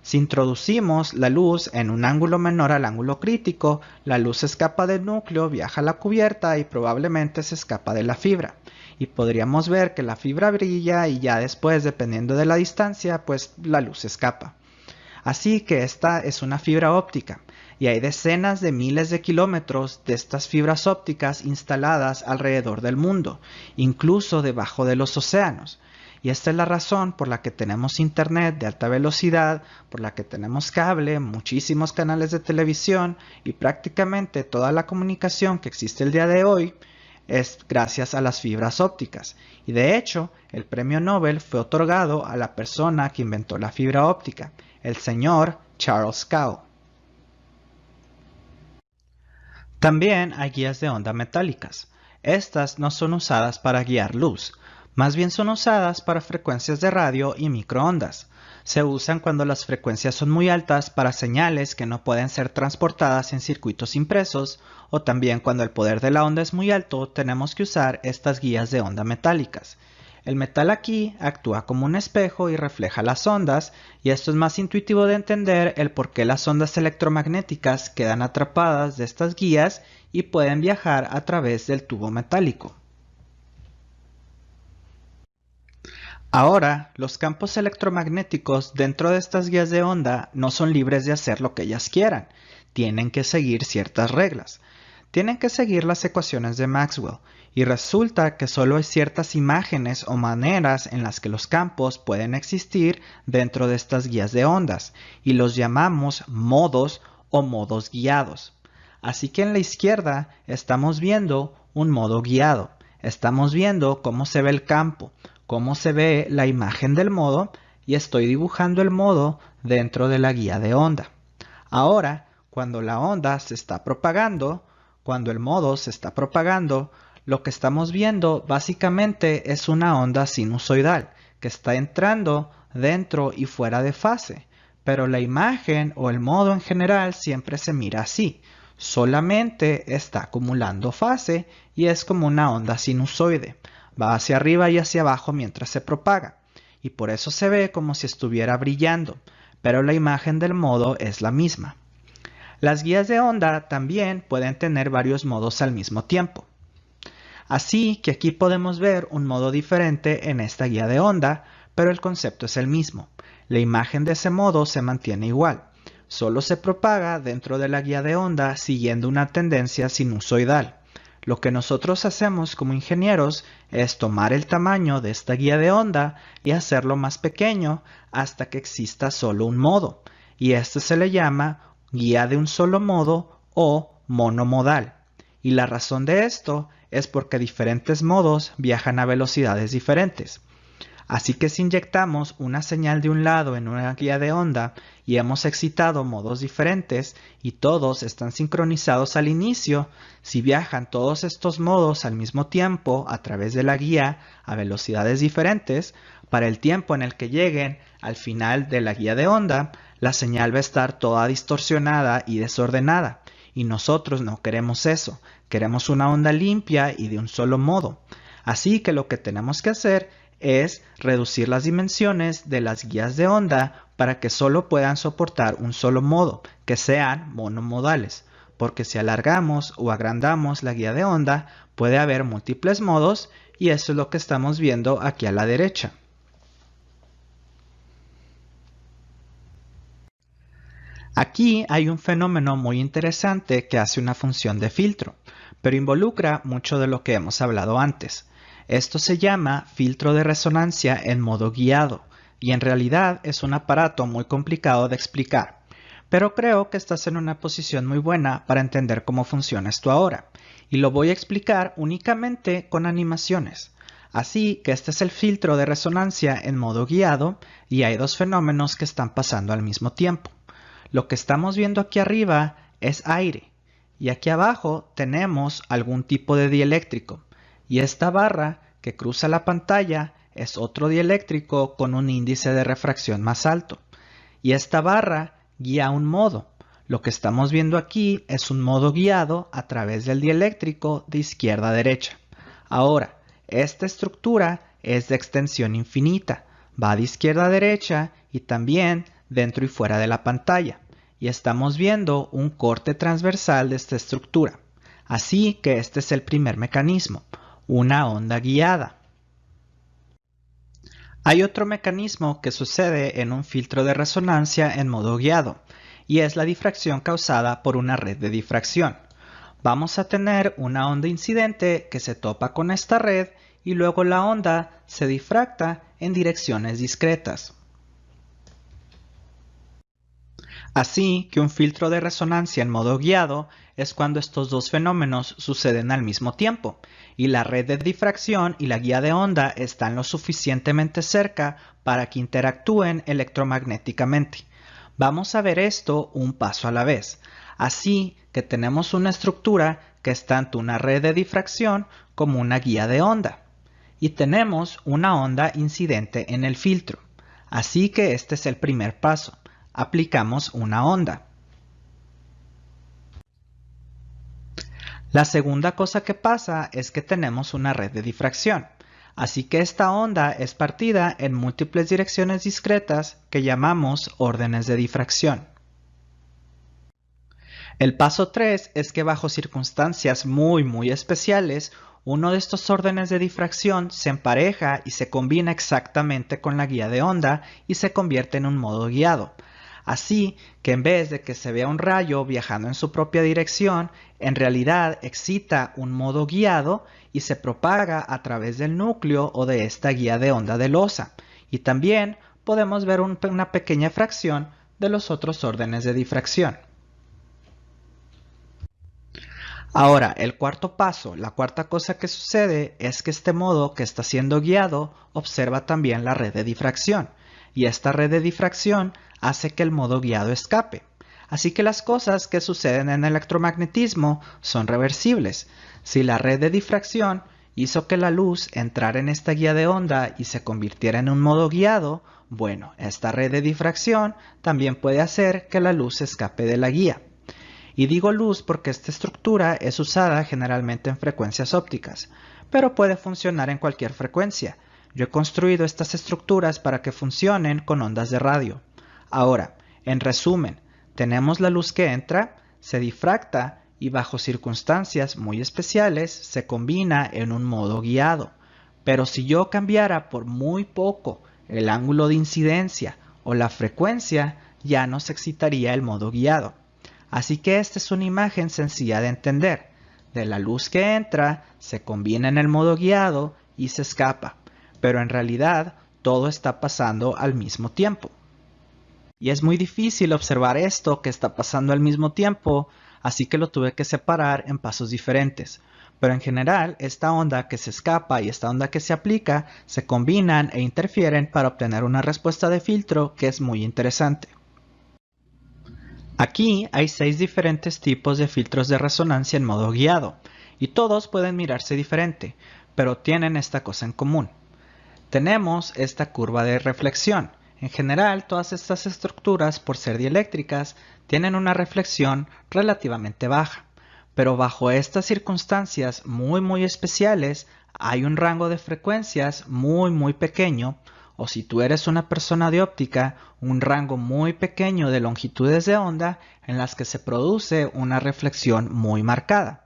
Si introducimos la luz en un ángulo menor al ángulo crítico, la luz escapa del núcleo, viaja a la cubierta y probablemente se escapa de la fibra. Y podríamos ver que la fibra brilla y ya después, dependiendo de la distancia, pues la luz escapa. Así que esta es una fibra óptica y hay decenas de miles de kilómetros de estas fibras ópticas instaladas alrededor del mundo, incluso debajo de los océanos. Y esta es la razón por la que tenemos internet de alta velocidad, por la que tenemos cable, muchísimos canales de televisión y prácticamente toda la comunicación que existe el día de hoy es gracias a las fibras ópticas. Y de hecho, el premio Nobel fue otorgado a la persona que inventó la fibra óptica, el señor Charles Kao. También hay guías de onda metálicas. Estas no son usadas para guiar luz. Más bien son usadas para frecuencias de radio y microondas. Se usan cuando las frecuencias son muy altas para señales que no pueden ser transportadas en circuitos impresos, o también cuando el poder de la onda es muy alto, tenemos que usar estas guías de onda metálicas. El metal aquí actúa como un espejo y refleja las ondas, y esto es más intuitivo de entender el por qué las ondas electromagnéticas quedan atrapadas de estas guías y pueden viajar a través del tubo metálico. Ahora, los campos electromagnéticos dentro de estas guías de onda no son libres de hacer lo que ellas quieran. Tienen que seguir ciertas reglas. Tienen que seguir las ecuaciones de Maxwell, y resulta que solo hay ciertas imágenes o maneras en las que los campos pueden existir dentro de estas guías de ondas, y los llamamos modos o modos guiados. Así que en la izquierda estamos viendo un modo guiado. Estamos viendo cómo se ve el campo, cómo se ve la imagen del modo, y estoy dibujando el modo dentro de la guía de onda. Ahora, cuando la onda se está propagando, cuando el modo se está propagando, lo que estamos viendo básicamente es una onda sinusoidal que está entrando dentro y fuera de fase, pero la imagen o el modo en general siempre se mira así. Solamente está acumulando fase y es como una onda sinusoide. Va hacia arriba y hacia abajo mientras se propaga, y por eso se ve como si estuviera brillando, pero la imagen del modo es la misma. Las guías de onda también pueden tener varios modos al mismo tiempo. Así que aquí podemos ver un modo diferente en esta guía de onda, pero el concepto es el mismo. La imagen de ese modo se mantiene igual, solo se propaga dentro de la guía de onda siguiendo una tendencia sinusoidal. Lo que nosotros hacemos como ingenieros es tomar el tamaño de esta guía de onda y hacerlo más pequeño hasta que exista solo un modo, y este se le llama guía de un solo modo o monomodal. Y la razón de esto es porque diferentes modos viajan a velocidades diferentes. Así que si inyectamos una señal de un lado en una guía de onda y hemos excitado modos diferentes y todos están sincronizados al inicio, si viajan todos estos modos al mismo tiempo a través de la guía a velocidades diferentes, para el tiempo en el que lleguen al final de la guía de onda, la señal va a estar toda distorsionada y desordenada. Y nosotros no queremos eso, queremos una onda limpia y de un solo modo. Así que lo que tenemos que hacer es reducir las dimensiones de las guías de onda para que solo puedan soportar un solo modo, que sean monomodales, porque si alargamos o agrandamos la guía de onda puede haber múltiples modos, y eso es lo que estamos viendo aquí a la derecha. Aquí hay un fenómeno muy interesante que hace una función de filtro, pero involucra mucho de lo que hemos hablado antes. Esto se llama filtro de resonancia en modo guiado, y en realidad es un aparato muy complicado de explicar. Pero creo que estás en una posición muy buena para entender cómo funciona esto ahora, y lo voy a explicar únicamente con animaciones. Así que este es el filtro de resonancia en modo guiado, y hay dos fenómenos que están pasando al mismo tiempo. Lo que estamos viendo aquí arriba es aire, y aquí abajo tenemos algún tipo de dieléctrico. Y esta barra que cruza la pantalla es otro dieléctrico con un índice de refracción más alto. Y esta barra guía un modo. Lo que estamos viendo aquí es un modo guiado a través del dieléctrico de izquierda a derecha. Ahora, esta estructura es de extensión infinita. Va de izquierda a derecha y también dentro y fuera de la pantalla. Y estamos viendo un corte transversal de esta estructura. Así que este es el primer mecanismo, una onda guiada. Hay otro mecanismo que sucede en un filtro de resonancia en modo guiado, y es la difracción causada por una red de difracción. Vamos a tener una onda incidente que se topa con esta red y luego la onda se difracta en direcciones discretas. Así que un filtro de resonancia en modo guiado es cuando estos dos fenómenos suceden al mismo tiempo y la red de difracción y la guía de onda están lo suficientemente cerca para que interactúen electromagnéticamente. Vamos a ver esto un paso a la vez. Así que tenemos una estructura que es tanto una red de difracción como una guía de onda. Y tenemos una onda incidente en el filtro. Así que este es el primer paso. Aplicamos una onda. La segunda cosa que pasa es que tenemos una red de difracción. Así que esta onda es partida en múltiples direcciones discretas que llamamos órdenes de difracción. El paso 3 es que bajo circunstancias muy especiales, uno de estos órdenes de difracción se empareja y se combina exactamente con la guía de onda y se convierte en un modo guiado. Así que en vez de que se vea un rayo viajando en su propia dirección, en realidad excita un modo guiado y se propaga a través del núcleo o de esta guía de onda de losa. Y también podemos ver una pequeña fracción de los otros órdenes de difracción. Ahora, el cuarto paso, la cuarta cosa que sucede es que este modo que está siendo guiado observa también la red de difracción. Y esta red de difracción hace que el modo guiado escape. Así que las cosas que suceden en el electromagnetismo son reversibles. Si la red de difracción hizo que la luz entrara en esta guía de onda y se convirtiera en un modo guiado, bueno, esta red de difracción también puede hacer que la luz escape de la guía. Y digo luz porque esta estructura es usada generalmente en frecuencias ópticas, pero puede funcionar en cualquier frecuencia. Yo he construido estas estructuras para que funcionen con ondas de radio. Ahora, en resumen, tenemos la luz que entra, se difracta y bajo circunstancias muy especiales se combina en un modo guiado. Pero si yo cambiara por muy poco el ángulo de incidencia o la frecuencia, ya no se excitaría el modo guiado. Así que esta es una imagen sencilla de entender. De la luz que entra, se combina en el modo guiado y se escapa. Pero en realidad todo está pasando al mismo tiempo. Y es muy difícil observar esto que está pasando al mismo tiempo, así que lo tuve que separar en pasos diferentes. Pero en general, esta onda que se escapa y esta onda que se aplica se combinan e interfieren para obtener una respuesta de filtro que es muy interesante. Aquí hay 6 diferentes tipos de filtros de resonancia en modo guiado, y todos pueden mirarse diferente, pero tienen esta cosa en común. Tenemos esta curva de reflexión. En general, todas estas estructuras, por ser dieléctricas, tienen una reflexión relativamente baja, pero bajo estas circunstancias muy especiales, hay un rango de frecuencias muy pequeño, o si tú eres una persona de óptica, un rango muy pequeño de longitudes de onda en las que se produce una reflexión muy marcada.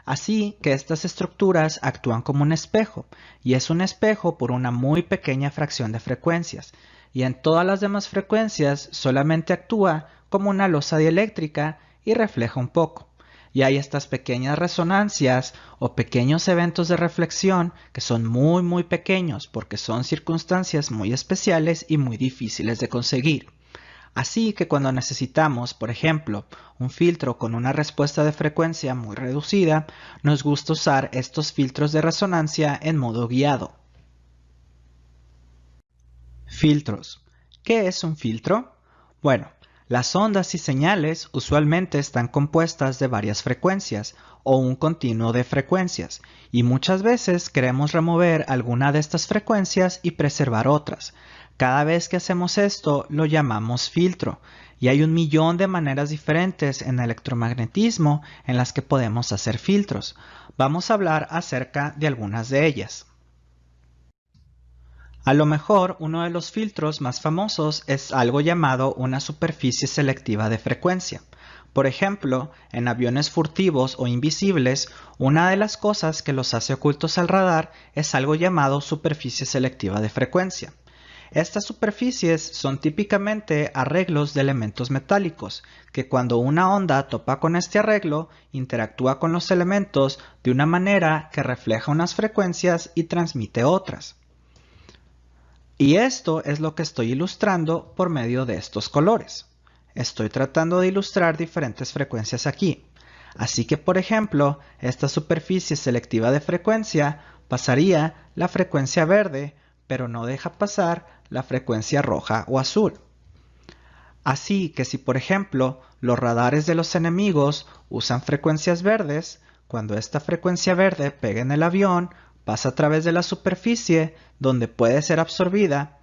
Así que estas estructuras actúan como un espejo, y es un espejo por una muy pequeña fracción de frecuencias, y en todas las demás frecuencias solamente actúa como una losa dieléctrica y refleja un poco. Y hay estas pequeñas resonancias o pequeños eventos de reflexión que son muy pequeños porque son circunstancias muy especiales y muy difíciles de conseguir. Así que cuando necesitamos, por ejemplo, un filtro con una respuesta de frecuencia muy reducida, nos gusta usar estos filtros de resonancia en modo guiado. Filtros. ¿Qué es un filtro? Bueno, las ondas y señales usualmente están compuestas de varias frecuencias o un continuo de frecuencias, y muchas veces queremos remover alguna de estas frecuencias y preservar otras. Cada vez que hacemos esto lo llamamos filtro, y hay un millón de maneras diferentes en electromagnetismo en las que podemos hacer filtros. Vamos a hablar acerca de algunas de ellas. A lo mejor uno de los filtros más famosos es algo llamado una superficie selectiva de frecuencia. Por ejemplo, en aviones furtivos o invisibles, una de las cosas que los hace ocultos al radar es algo llamado superficie selectiva de frecuencia. Estas superficies son típicamente arreglos de elementos metálicos, que cuando una onda topa con este arreglo, interactúa con los elementos de una manera que refleja unas frecuencias y transmite otras. Y esto es lo que estoy ilustrando por medio de estos colores. Estoy tratando de ilustrar diferentes frecuencias aquí. Así que, por ejemplo, esta superficie selectiva de frecuencia pasaría la frecuencia verde, pero no deja pasar la frecuencia roja o azul. Así que si, por ejemplo, los radares de los enemigos usan frecuencias verdes, cuando esta frecuencia verde pega en el avión, pasa a través de la superficie donde puede ser absorbida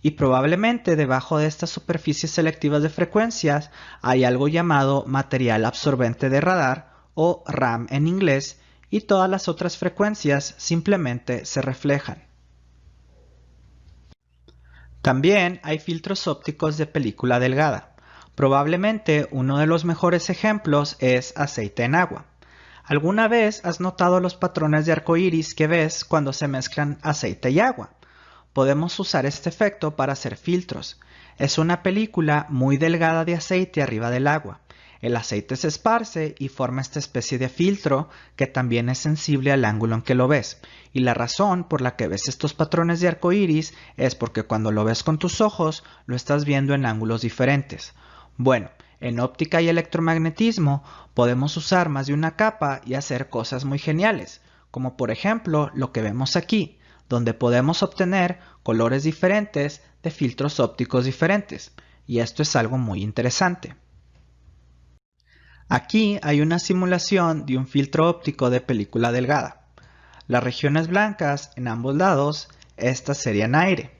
y probablemente debajo de estas superficies selectivas de frecuencias hay algo llamado material absorbente de radar o RAM en inglés y todas las otras frecuencias simplemente se reflejan. También hay filtros ópticos de película delgada. Probablemente uno de los mejores ejemplos es aceite en agua. ¿Alguna vez has notado los patrones de arco iris que ves cuando se mezclan aceite y agua? Podemos usar este efecto para hacer filtros. Es una película muy delgada de aceite arriba del agua. El aceite se esparce y forma esta especie de filtro que también es sensible al ángulo en que lo ves. Y la razón por la que ves estos patrones de arco iris es porque cuando lo ves con tus ojos lo estás viendo en ángulos diferentes. Bueno, en óptica y electromagnetismo podemos usar más de una capa y hacer cosas muy geniales, como por ejemplo lo que vemos aquí, donde podemos obtener colores diferentes de filtros ópticos diferentes. Y esto es algo muy interesante. Aquí hay una simulación de un filtro óptico de película delgada. Las regiones blancas en ambos lados, estas serían aire.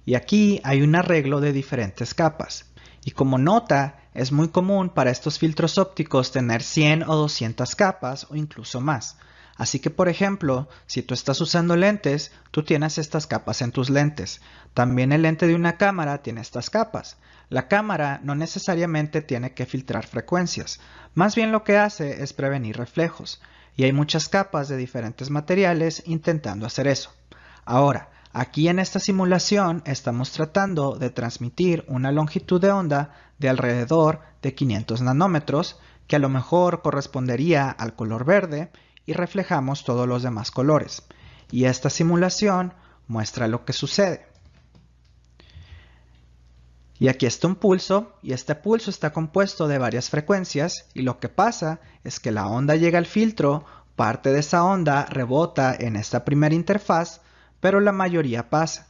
Y aquí hay un arreglo de diferentes capas. Y como nota, es muy común para estos filtros ópticos tener 100 o 200 capas o incluso más. Así que, por ejemplo, si tú estás usando lentes, tú tienes estas capas en tus lentes. También el lente de una cámara tiene estas capas. La cámara no necesariamente tiene que filtrar frecuencias. Más bien lo que hace es prevenir reflejos. Y hay muchas capas de diferentes materiales intentando hacer eso. Ahora, aquí en esta simulación estamos tratando de transmitir una longitud de onda de alrededor de 500 nanómetros, que a lo mejor correspondería al color verde, y reflejamos todos los demás colores. Y esta simulación muestra lo que sucede. Y aquí está un pulso, y este pulso está compuesto de varias frecuencias, y lo que pasa es que la onda llega al filtro, parte de esa onda rebota en esta primera interfaz, pero la mayoría pasa.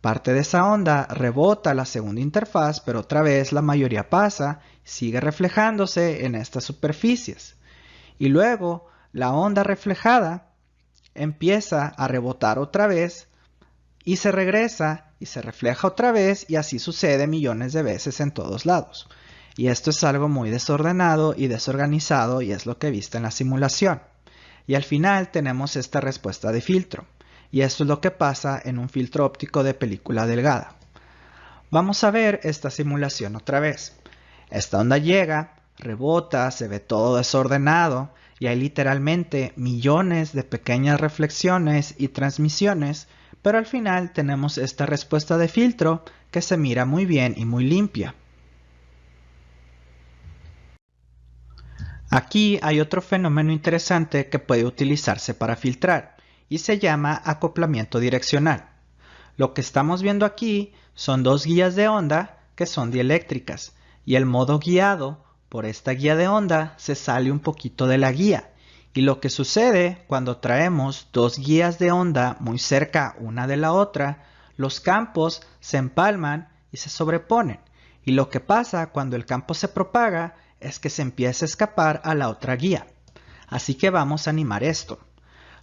Parte de esa onda rebota a la segunda interfaz, pero otra vez la mayoría pasa, sigue reflejándose en estas superficies. Y luego la onda reflejada empieza a rebotar otra vez y se regresa y se refleja otra vez y así sucede millones de veces en todos lados. Y esto es algo muy desordenado y desorganizado y es lo que viste en la simulación. Y al final tenemos esta respuesta de filtro. Y esto es lo que pasa en un filtro óptico de película delgada. Vamos a ver esta simulación otra vez. Esta onda llega, rebota, se ve todo desordenado y hay literalmente millones de pequeñas reflexiones y transmisiones, pero al final tenemos esta respuesta de filtro que se mira muy bien y muy limpia. Aquí hay otro fenómeno interesante que puede utilizarse para filtrar y se llama acoplamiento direccional. Lo que estamos viendo aquí son dos guías de onda que son dieléctricas y el modo guiado por esta guía de onda se sale un poquito de la guía. Y lo que sucede cuando traemos dos guías de onda muy cerca una de la otra, los campos se empalman y se sobreponen. Y lo que pasa cuando el campo se propaga es que se empieza a escapar a la otra guía. Así que vamos a animar esto.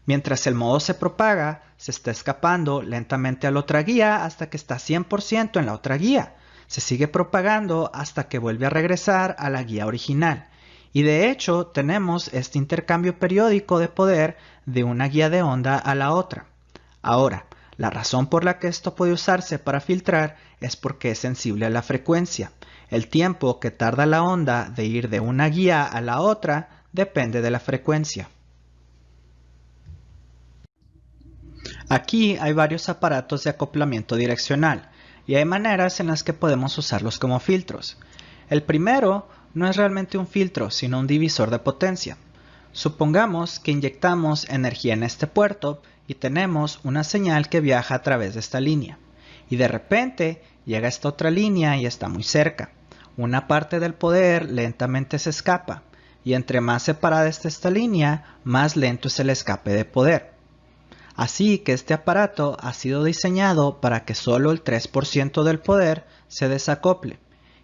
Mientras el modo se propaga, se está escapando lentamente a la otra guía hasta que está 100% en la otra guía. Se sigue propagando hasta que vuelve a regresar a la guía original. Y de hecho tenemos este intercambio periódico de poder de una guía de onda a la otra. Ahora, La razón por la que esto puede usarse para filtrar es porque es sensible a la frecuencia. El tiempo que tarda la onda de ir de una guía a la otra depende de la frecuencia. Aquí hay varios aparatos de acoplamiento direccional y hay maneras en las que podemos usarlos como filtros. El primero no es realmente un filtro, sino un divisor de potencia. Supongamos que inyectamos energía en este puerto y tenemos una señal que viaja a través de esta línea. Y de repente llega esta otra línea y está muy cerca. Una parte del poder lentamente se escapa y entre más separada está esta línea, más lento es el escape de poder. Así que este aparato ha sido diseñado para que solo el 3% del poder se desacople.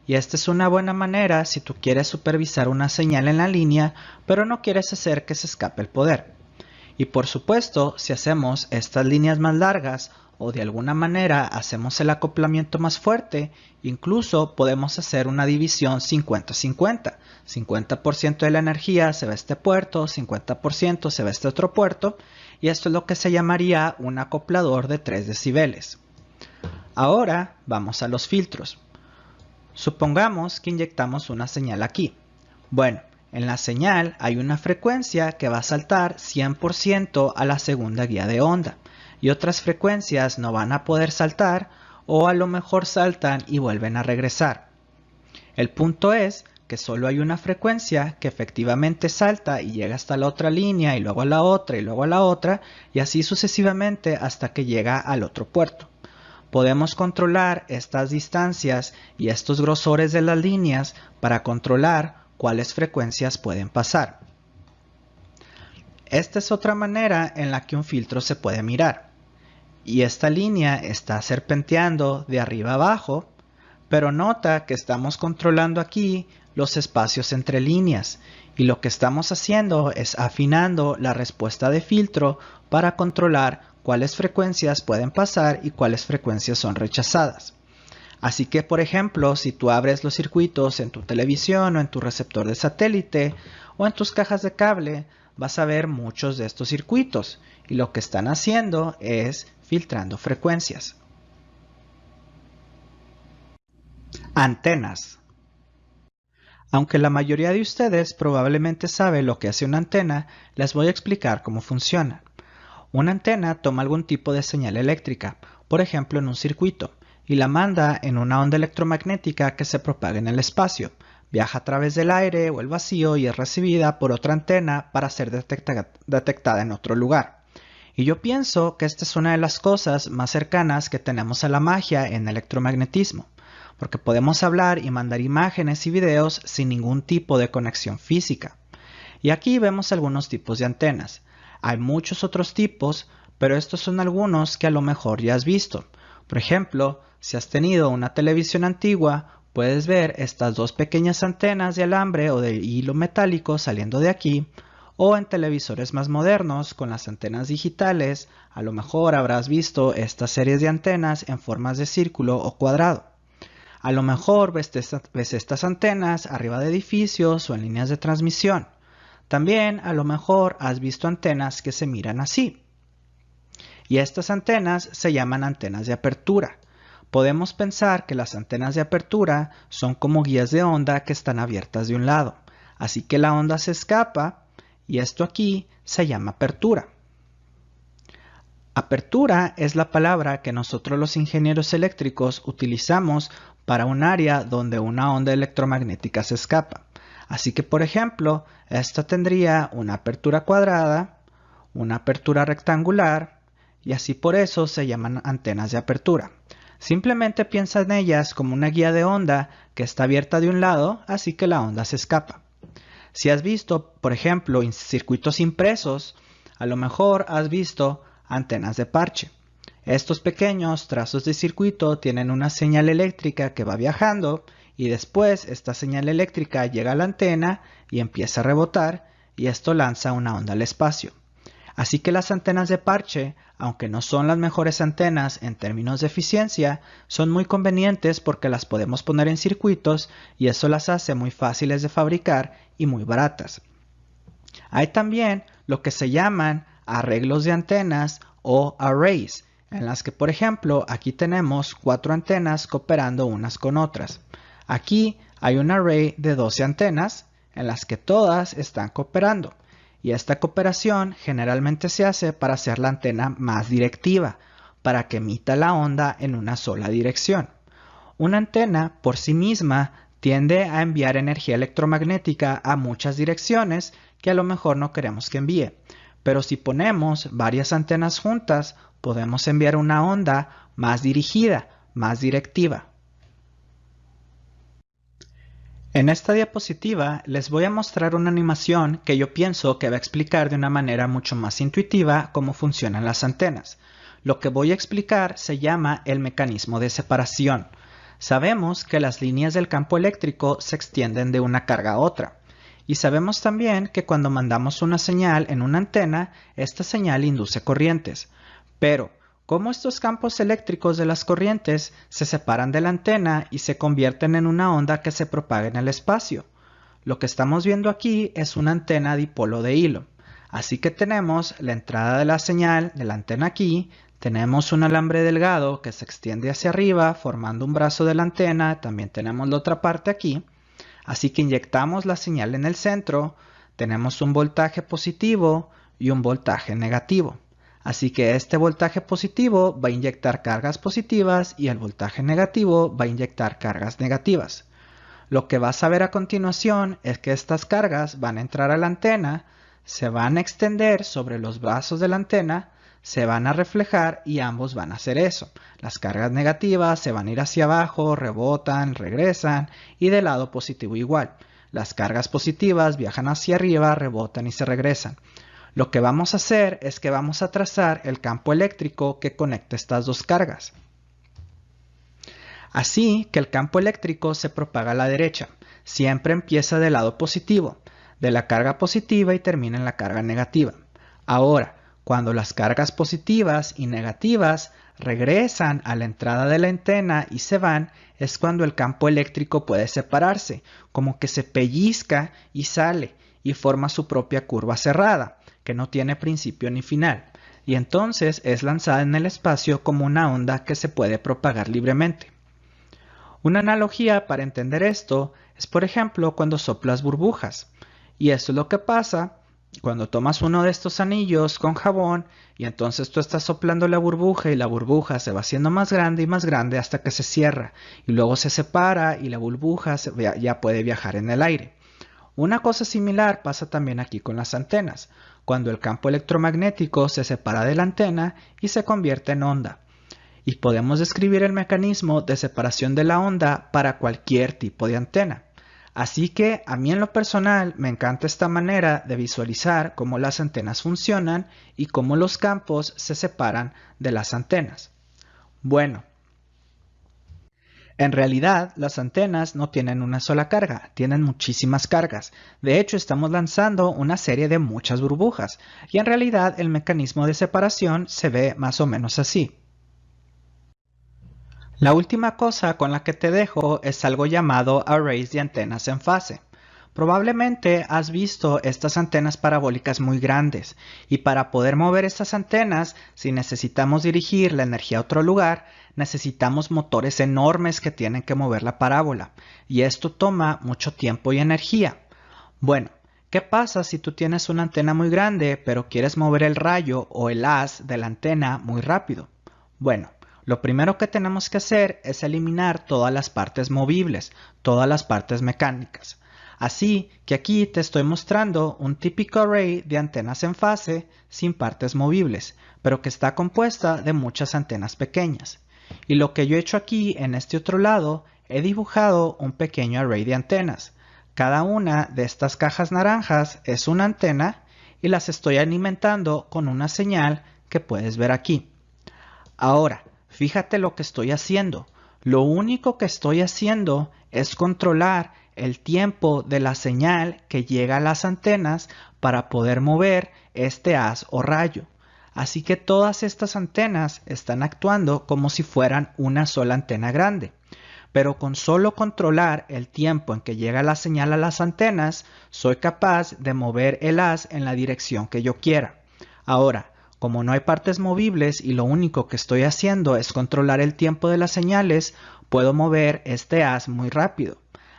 Y esta es una buena manera si tú quieres supervisar una señal en la línea, pero no quieres hacer que se escape el poder. Y por supuesto, si hacemos estas líneas más largas o de alguna manera hacemos el acoplamiento más fuerte, incluso podemos hacer una división 50-50. 50% de la energía se va a este puerto, 50% se va a este otro puerto, y esto es lo que se llamaría un acoplador de 3 decibeles. Ahora vamos a los filtros. Supongamos que inyectamos una señal aquí. Bueno, en la señal hay una frecuencia que va a saltar 100% a la segunda guía de onda y otras frecuencias no van a poder saltar o a lo mejor saltan y vuelven a regresar. El punto es que solo hay una frecuencia que efectivamente salta y llega hasta la otra línea y luego a la otra y luego a la otra y así sucesivamente hasta que llega al otro puerto. Podemos controlar estas distancias y estos grosores de las líneas para controlar cuáles frecuencias pueden pasar. Esta es otra manera en la que un filtro se puede mirar. Y esta línea está serpenteando de arriba a abajo, pero nota que estamos controlando aquí los espacios entre líneas y lo que estamos haciendo es afinando la respuesta de filtro para controlar cuáles frecuencias pueden pasar y cuáles frecuencias son rechazadas. Así que, por ejemplo, si tú abres los circuitos en tu televisión o en tu receptor de satélite o en tus cajas de cable, vas a ver muchos de estos circuitos y lo que están haciendo es filtrando frecuencias. Antenas. Aunque la mayoría de ustedes probablemente sabe lo que hace una antena, les voy a explicar cómo funciona. Una antena toma algún tipo de señal eléctrica, por ejemplo en un circuito, y la manda en una onda electromagnética que se propaga en el espacio. Viaja a través del aire o el vacío y es recibida por otra antena para ser detectada en otro lugar. Y yo pienso que esta es una de las cosas más cercanas que tenemos a la magia en electromagnetismo, porque podemos hablar y mandar imágenes y videos sin ningún tipo de conexión física. Y aquí vemos algunos tipos de antenas. Hay muchos otros tipos, pero estos son algunos que a lo mejor ya has visto. Por ejemplo, si has tenido una televisión antigua, puedes ver estas dos pequeñas antenas de alambre o de hilo metálico saliendo de aquí, o en televisores más modernos con las antenas digitales, a lo mejor habrás visto estas series de antenas en formas de círculo o cuadrado. A lo mejor ves estas antenas arriba de edificios o en líneas de transmisión. También a lo mejor has visto antenas que se miran así. Y estas antenas se llaman antenas de apertura. Podemos pensar que las antenas de apertura son como guías de onda que están abiertas de un lado. Así que la onda se escapa y esto aquí se llama apertura. Apertura es la palabra que nosotros los ingenieros eléctricos utilizamos para un área donde una onda electromagnética se escapa. Así que, por ejemplo, esta tendría una apertura cuadrada, una apertura rectangular, y así por eso se llaman antenas de apertura. Simplemente piensa en ellas como una guía de onda que está abierta de un lado, así que la onda se escapa. Si has visto, por ejemplo, circuitos impresos, a lo mejor has visto antenas de parche. Estos pequeños trazos de circuito tienen una señal eléctrica que va viajando y después esta señal eléctrica llega a la antena y empieza a rebotar y esto lanza una onda al espacio. Así que las antenas de parche, aunque no son las mejores antenas en términos de eficiencia, son muy convenientes porque las podemos poner en circuitos y eso las hace muy fáciles de fabricar y muy baratas. Hay también lo que se llaman arreglos de antenas o arrays. en las que, por ejemplo, aquí tenemos 4 antenas cooperando unas con otras. Aquí hay un array de 12 antenas en las que todas están cooperando. Y esta cooperación generalmente se hace para hacer la antena más directiva, para que emita la onda en una sola dirección. Una antena por sí misma tiende a enviar energía electromagnética a muchas direcciones que a lo mejor no queremos que envíe. Pero si ponemos varias antenas juntas, podemos enviar una onda más dirigida, más directiva. En esta diapositiva les voy a mostrar una animación que yo pienso que va a explicar de una manera mucho más intuitiva cómo funcionan las antenas. Lo que voy a explicar se llama el mecanismo de separación. Sabemos que las líneas del campo eléctrico se extienden de una carga a otra. Y sabemos también que cuando mandamos una señal en una antena, esta señal induce corrientes. Pero, ¿cómo estos campos eléctricos de las corrientes se separan de la antena y se convierten en una onda que se propaga en el espacio? Lo que estamos viendo aquí es una antena dipolo de hilo. Así que tenemos la entrada de la señal de la antena aquí, tenemos un alambre delgado que se extiende hacia arriba formando un brazo de la antena, también tenemos la otra parte aquí. Así que inyectamos la señal en el centro, tenemos un voltaje positivo y un voltaje negativo. Así que este voltaje positivo va a inyectar cargas positivas y el voltaje negativo va a inyectar cargas negativas. Lo que vas a ver a continuación es que estas cargas van a entrar a la antena, se van a extender sobre los brazos de la antena, se van a reflejar y ambos van a hacer eso. Las cargas negativas se van a ir hacia abajo, rebotan, regresan y del lado positivo igual. Las cargas positivas viajan hacia arriba, rebotan y se regresan. Lo que vamos a hacer es que vamos a trazar el campo eléctrico que conecta estas dos cargas. Así que el campo eléctrico se propaga a la derecha. Siempre empieza del lado positivo, de la carga positiva y termina en la carga negativa. Ahora, cuando las cargas positivas y negativas regresan a la entrada de la antena y se van, es cuando el campo eléctrico puede separarse, como que se pellizca y sale y forma su propia curva cerrada, que no tiene principio ni final, y entonces es lanzada en el espacio como una onda que se puede propagar libremente. Una analogía para entender esto es, por ejemplo, cuando soplas burbujas, y esto es lo que pasa cuando tomas uno de estos anillos con jabón y entonces tú estás soplando la burbuja y la burbuja se va haciendo más grande y más grande hasta que se cierra y luego se separa y la burbuja ya puede viajar en el aire. Una cosa similar pasa también aquí con las antenas, cuando el campo electromagnético se separa de la antena y se convierte en onda. Y podemos describir el mecanismo de separación de la onda para cualquier tipo de antena. Así que a mí en lo personal me encanta esta manera de visualizar cómo las antenas funcionan y cómo los campos se separan de las antenas. Bueno, en realidad las antenas no tienen una sola carga, tienen muchísimas cargas. De hecho, estamos lanzando una serie de muchas burbujas y en realidad el mecanismo de separación se ve más o menos así. La última cosa con la que te dejo es algo llamado arrays de antenas en fase. Probablemente has visto estas antenas parabólicas muy grandes y para poder mover estas antenas, si necesitamos dirigir la energía a otro lugar, necesitamos motores enormes que tienen que mover la parábola y esto toma mucho tiempo y energía. Bueno, ¿qué pasa si tú tienes una antena muy grande pero quieres mover el rayo o el haz de la antena muy rápido? Bueno, lo primero que tenemos que hacer es eliminar todas las partes movibles, todas las partes mecánicas. Así que aquí te estoy mostrando un típico array de antenas en fase sin partes movibles, pero que está compuesta de muchas antenas pequeñas. Y lo que yo he hecho aquí en este otro lado, he dibujado un pequeño array de antenas. Cada una de estas cajas naranjas es una antena y las estoy alimentando con una señal que puedes ver aquí. Ahora, fíjate lo que estoy haciendo. Lo único que estoy haciendo es controlar el tiempo de la señal que llega a las antenas para poder mover este haz o rayo. Así que todas estas antenas están actuando como si fueran una sola antena grande. Pero con solo controlar el tiempo en que llega la señal a las antenas, soy capaz de mover el haz en la dirección que yo quiera. Ahora, Como no hay partes movibles y lo único que estoy haciendo es controlar el tiempo de las señales, puedo mover este haz muy rápido.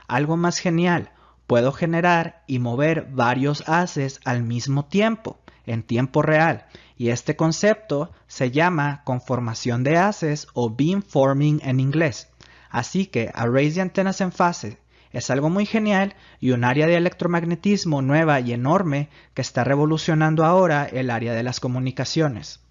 Algo más genial, puedo generar y mover varios haces al mismo tiempo, en tiempo real, y este concepto se llama conformación de haces o beamforming en inglés. Así que arrays de antenas en fase es algo muy genial y un área de electromagnetismo nueva y enorme que está revolucionando ahora el área de las comunicaciones.